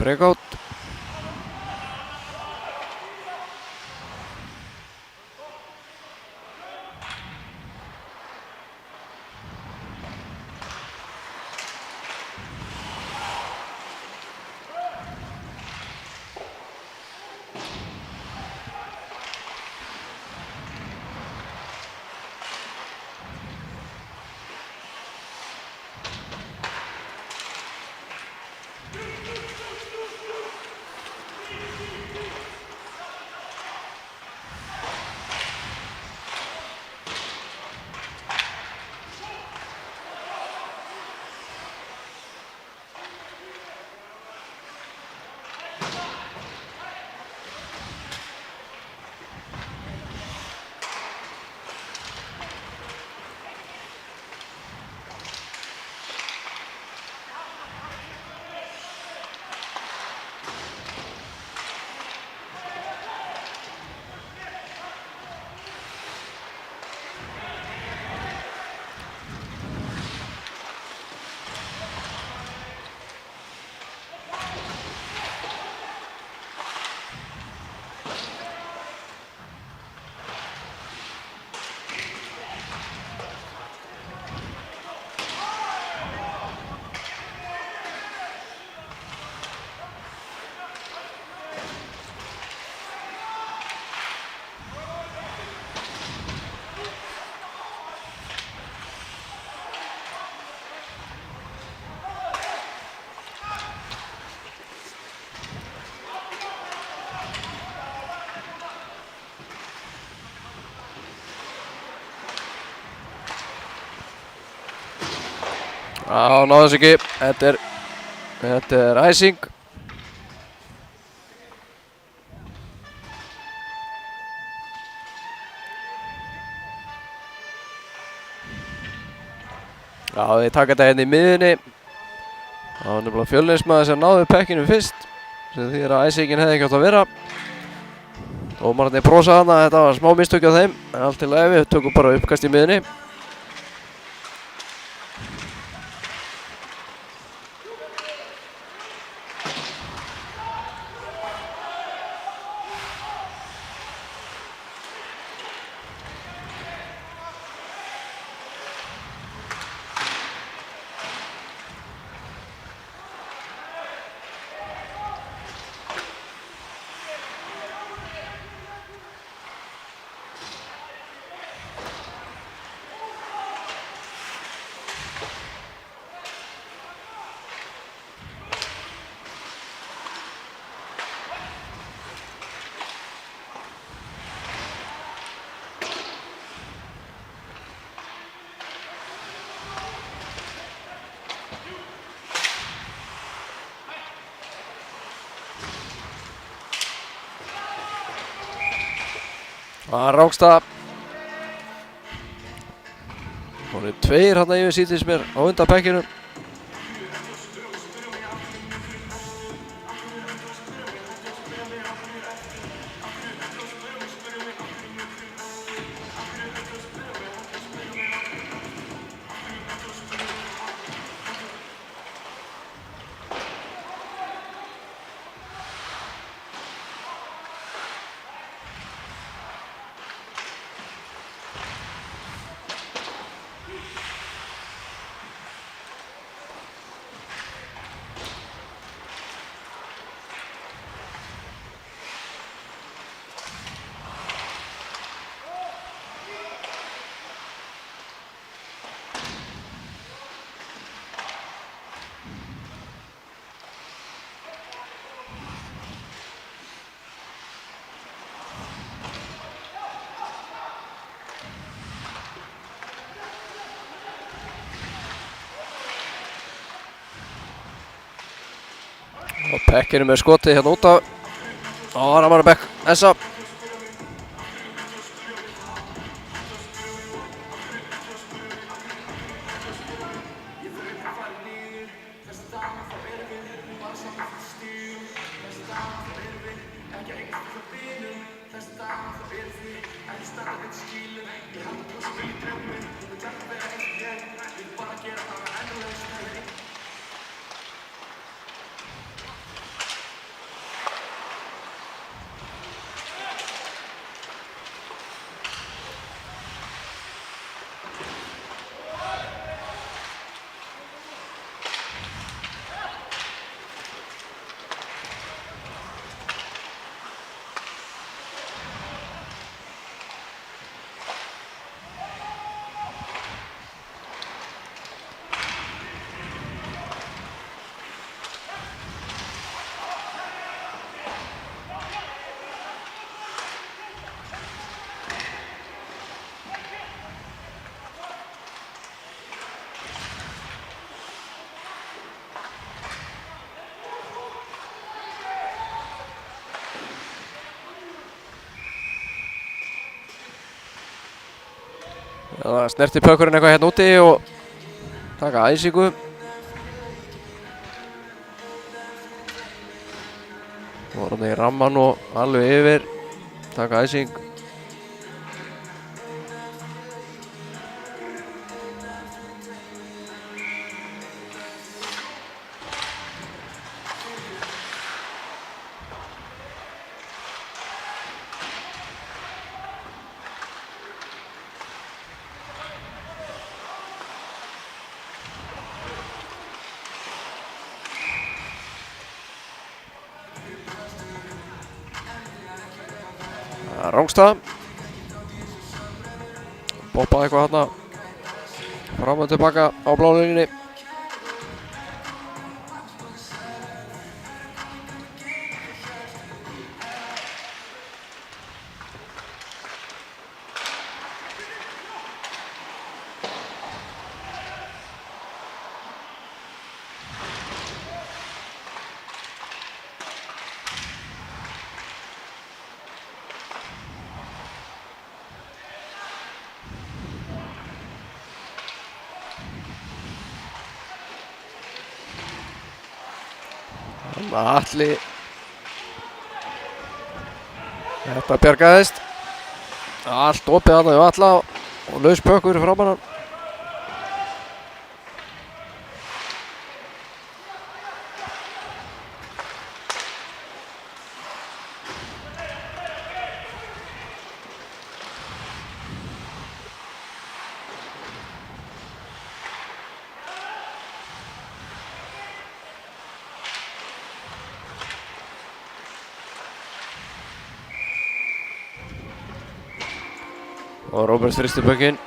Breakout. Já, náðu þess ekki. Þetta er icing. Já, þeir taka þetta hérna í miðunni. Það var nefnilega Fjölnismaður sem náði pekkinu fyrst, sem þýðir að icingin hefði ekki átt að vera. Dómararnir brosa þarna, þetta var smá mistök á þeim, en allt í lagi, við tökum bara uppkast í miðunni. Það er Rákstad. Það eru tveir hérna yfir sýtis mér á undan pekkinu. Og pekkinu með skotið hérna út af. Og hann var að bekk þessa. Það snerti pökkurinn eitthvað hérna úti og taka æsingu. Voru í ramman og alveg yfir. Taka æsing. Rángstað. Boppaði eitthvað hérna fram og tilbaka á blálínunni. Atli. Þetta bjargaðist. Allt opið þarna við Atla og laus pökkur framan hann. Og Róbert þrýsti pökkinn.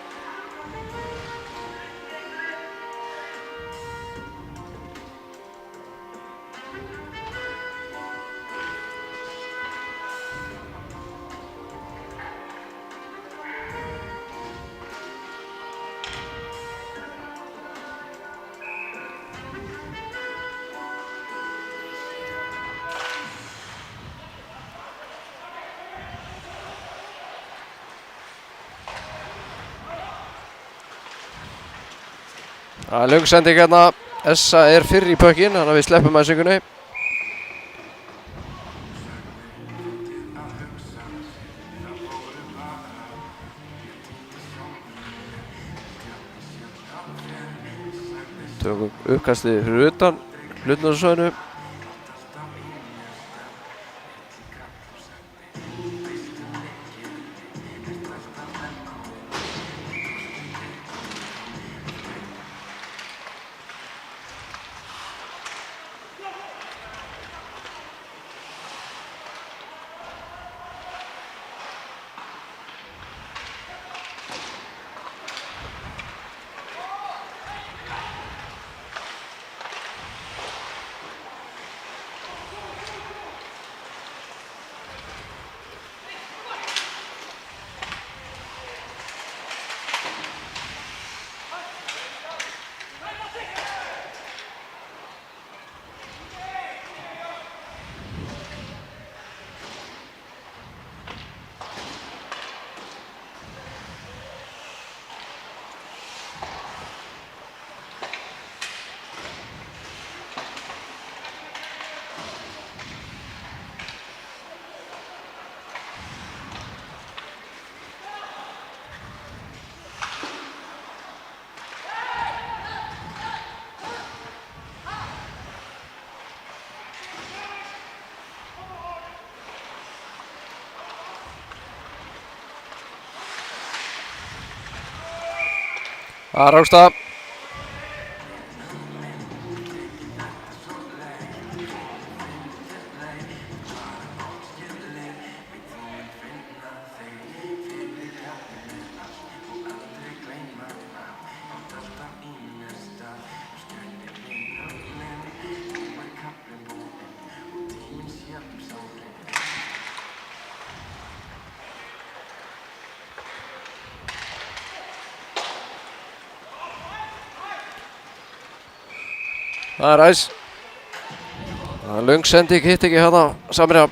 Það er löng sending hérna. Essa er fyrr í pökkinn, þannig að við sleppum æsingunni. Tökum uppkastið fyrir utan hlutnarsvæðinu. Það er Rángstað. Það er æs. Það er löng sending, hitt ekki hérna Samherja.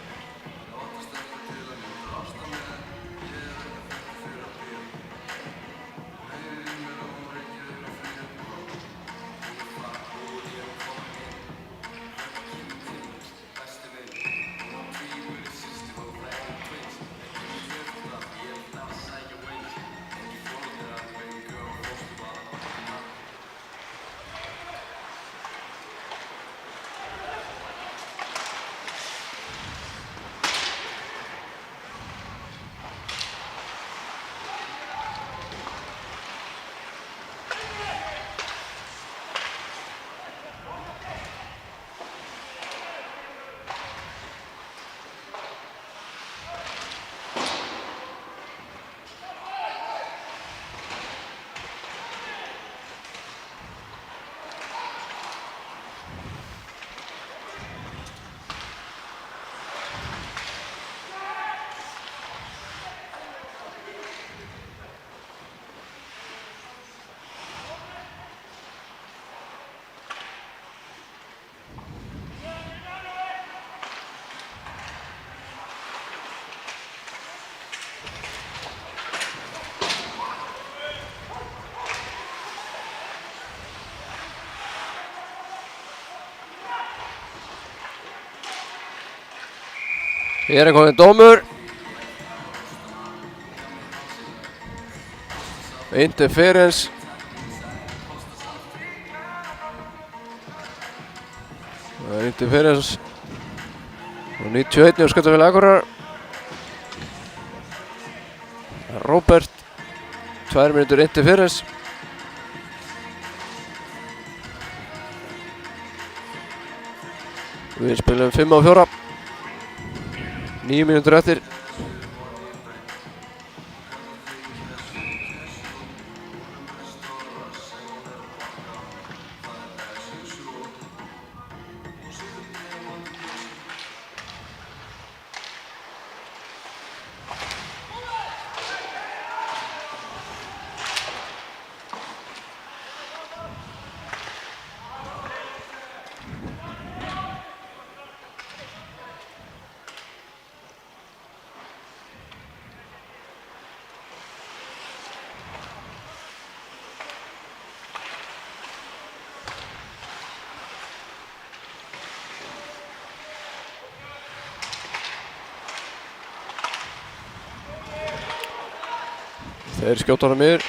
Komin dómur. Interference. Það interference. Og 91 og Skautafélag Akureyrar. Robert. 2 mínútur interference. Við spilum 5-4. 9 mínútur eftir. Þeir skjóta honum yfir.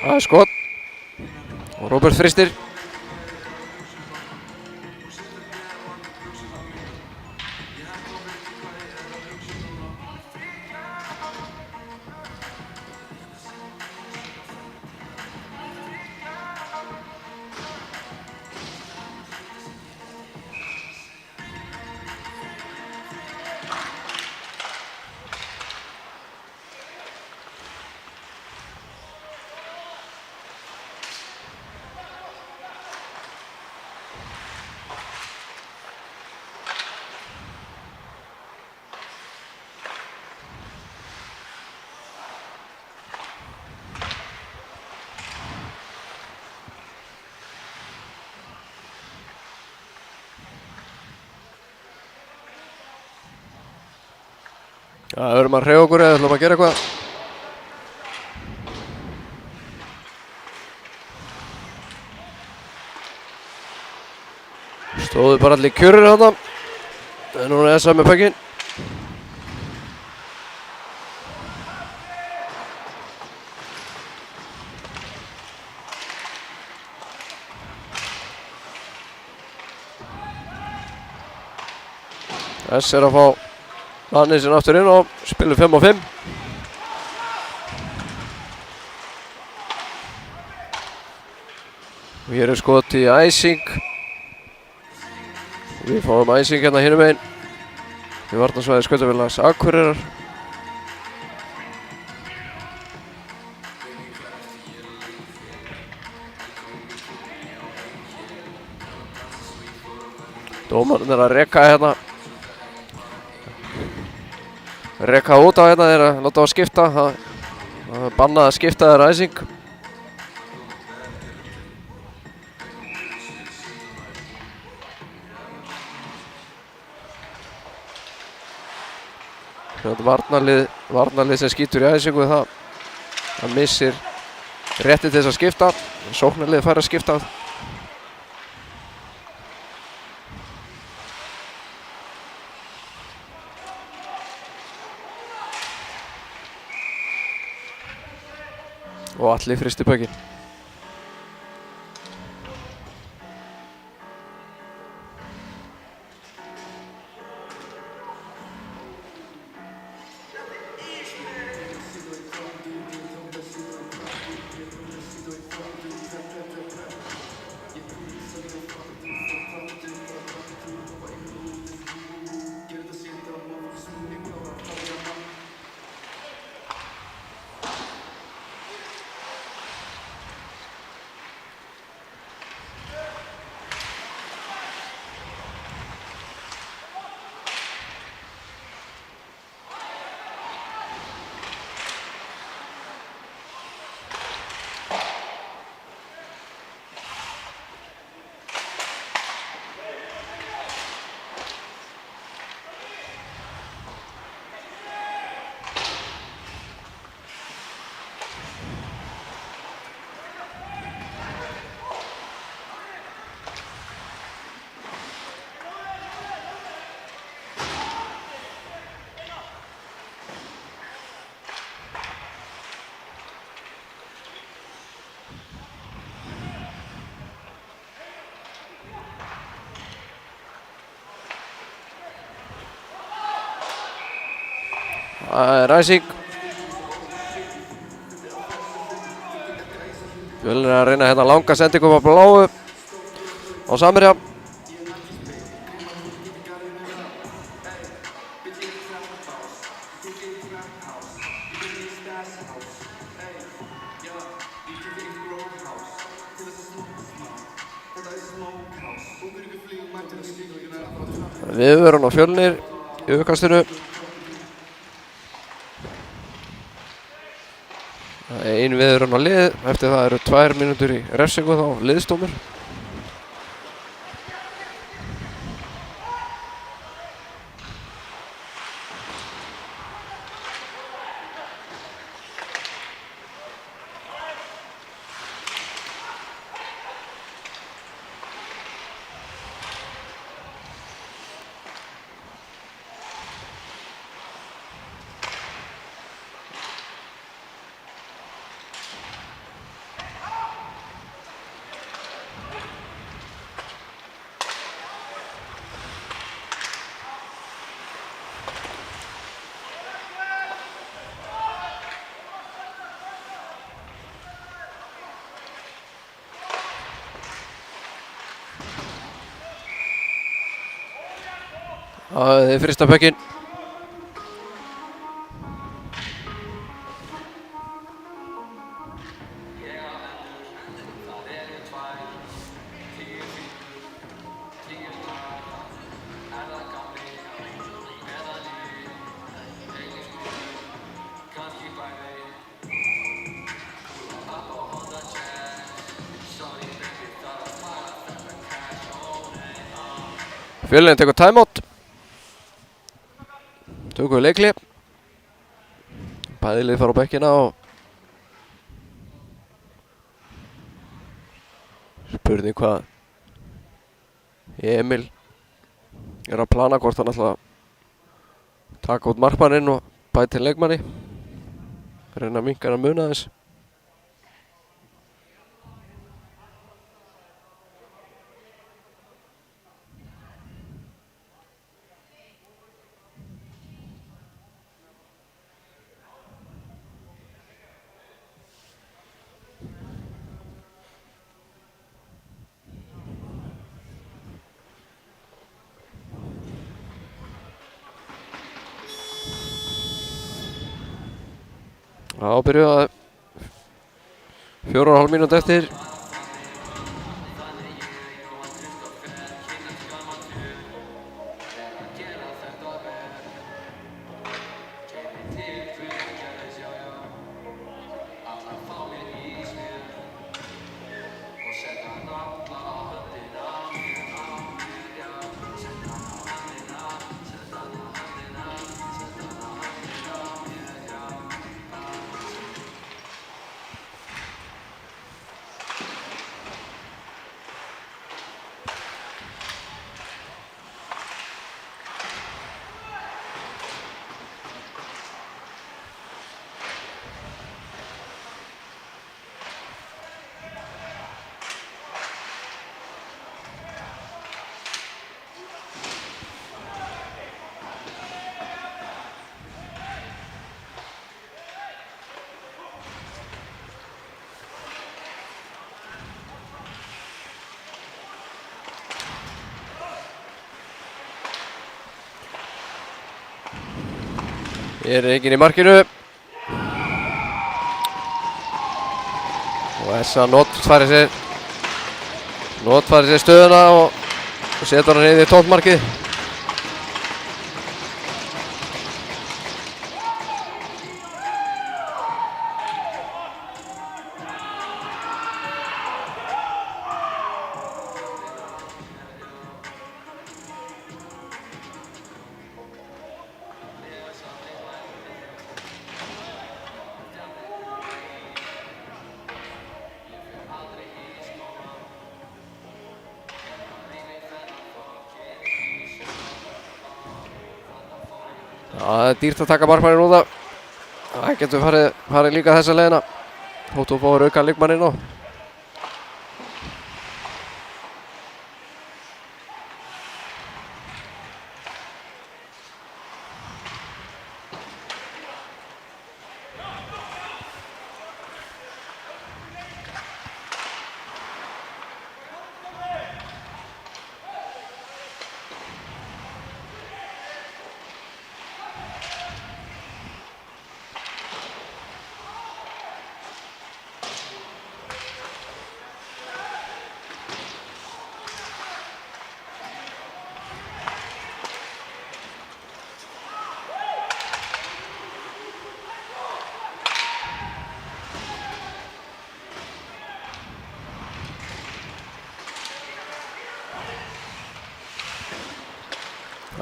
Það er skot. Og Robert fristir. Já, við erum að hreyfa okkur eða ætlum að gera eitthvað. Stóðu bara allir kjörir þarna. En núna er sami pökkinn. Þess er að fá Lannin sinna aftur inn og spilur 5-5. Og hér er skot í æsing. Við fáum æsing hérna hinum megin. Í varnarsvæði Skautafélags Akureyrar. Dómarinn er að reka hérna. Reka út á hérna, þeir að láta á að skipta. Það er bannað að skipta þeirra æsing. Varnarlið sem skýtur í æsingu það missir rétti til þess að skipta. Sóknarlið fær að skipta. Og Atli fristi pökkinn. Það er ræsing. Fjölnir að reyna hérna langa sendingum á bláu á Samherja. Viðvörun á Fjölnir í uppkastinu. Það er ein viðvörun á lið, eftir það eru 2 mínútur í refsingu þá liðsdómur. Það er fyrsta pökkinn. Fjölnir tekur timeout. Tökum við leikli. Bæði lið fara á bekkina og spurning hvað Emil er að plana, hvort hann ætla að taka út markmanninn og bæta til leikmanni. Reyna að minnka hann að muna þess. Já, byrjuð að 4,5 mínútur eftir. Er enginn í markinu. Og þessa notfæri sér stöðuna og setur hann niður í tóttmarkið. Það er dýrt að taka markmanninn út af. Það getur farið líka þessa leiðina. Þótt þú fáir auka leikmanninn á.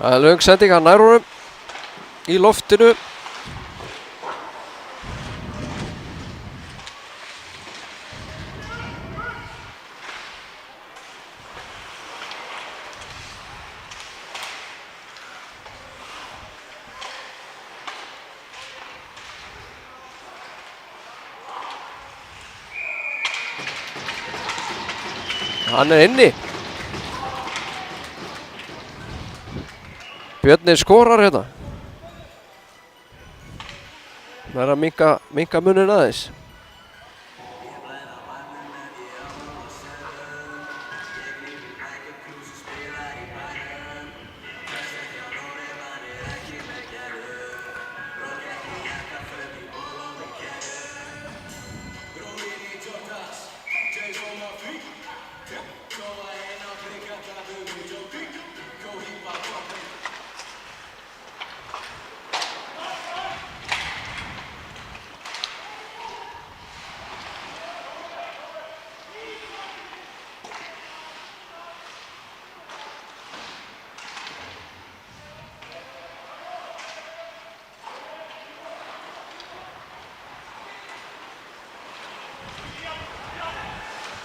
Það er löng sending að nær honum í loftinu. Hann er inni. Björnir skorar hérna. Það er að minka munin aðeins.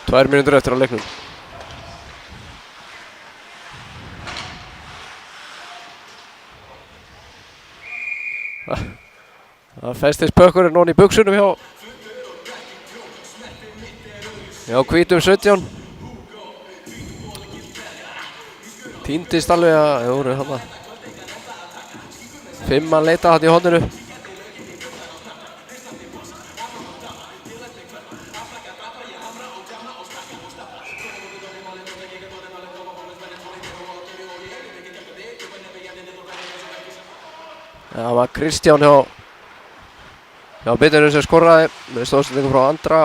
Tvær mínútur eftir á leiknum. Það festist pökkurinn ofan í buxunum hjá hvítum 17. Týndist alveg að það voru þarna 5 mann leita þarna í horninu. Það var Kristján hjá Bitterinn sem skoraði með stóðsendingu frá Andra.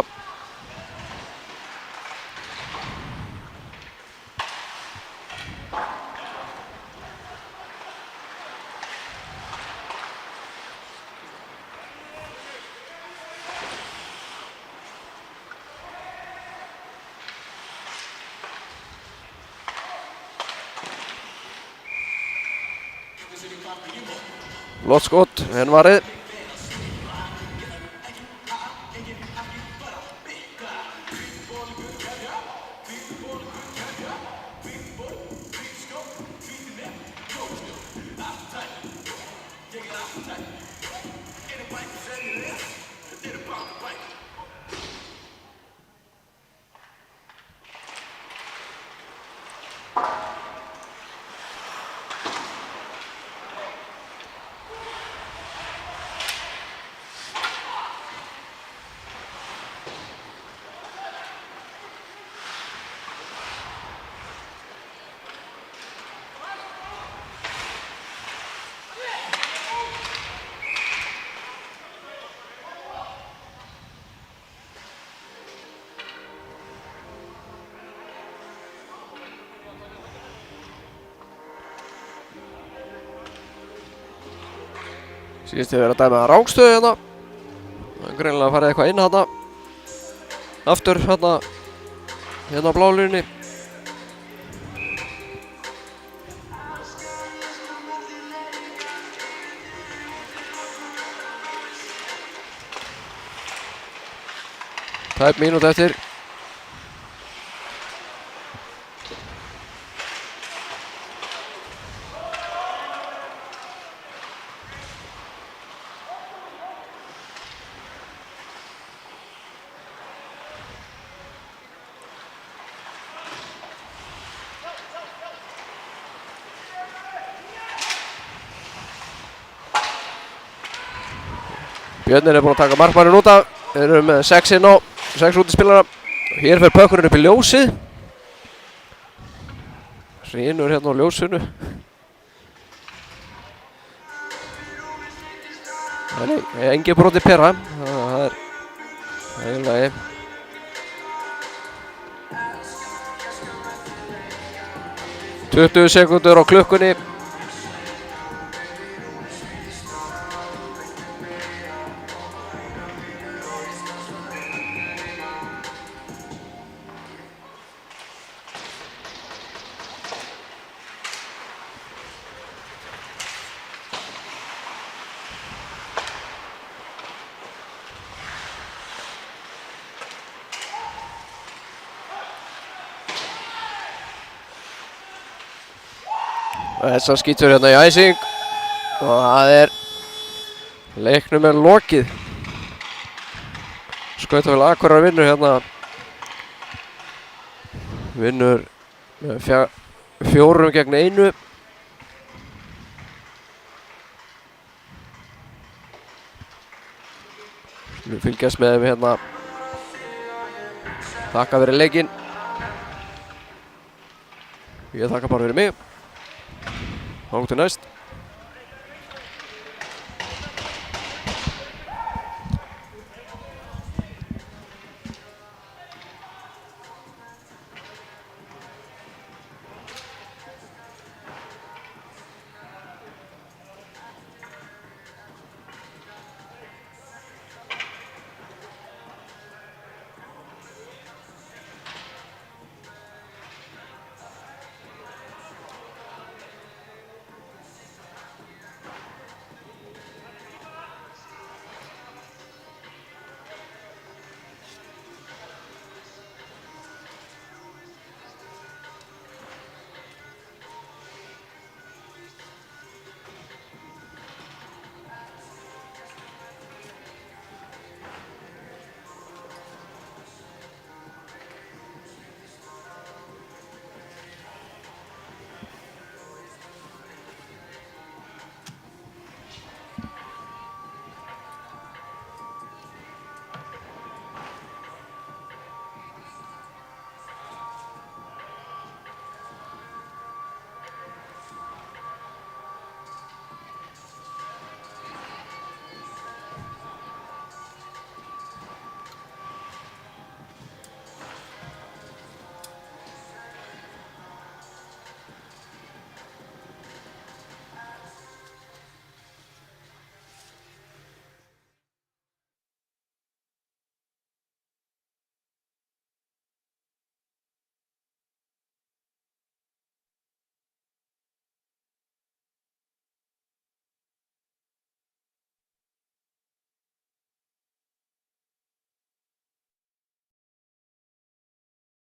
Flott skot, en varið. Síðast hefur verið að dæma rángstöðu hérna. Það er greinilega að fara eitthvað inn hérna. Aftur hérna á blálínunni. Tæp mínútu eftir. Björnir er búinn að taka markmanninn út af. Þeir eru með 6 inn á, 6 útispilara. Hér fer pökkurinn upp í ljósið. Hrynur hérna á ljósinu. Nei, engi broti pera. Það er í lagi. Tuttugu sekúndur á klukkunni. Þessar skýtur hérna í æsing og það er leiknum er lokið. Skautafélag Akureyrar vinnur hérna. Vinnur með 4-1. Við fylgjast með þeim hérna. Þakka fyrir leikinn. Ég þakka bara fyrir mig. Þangað til næst.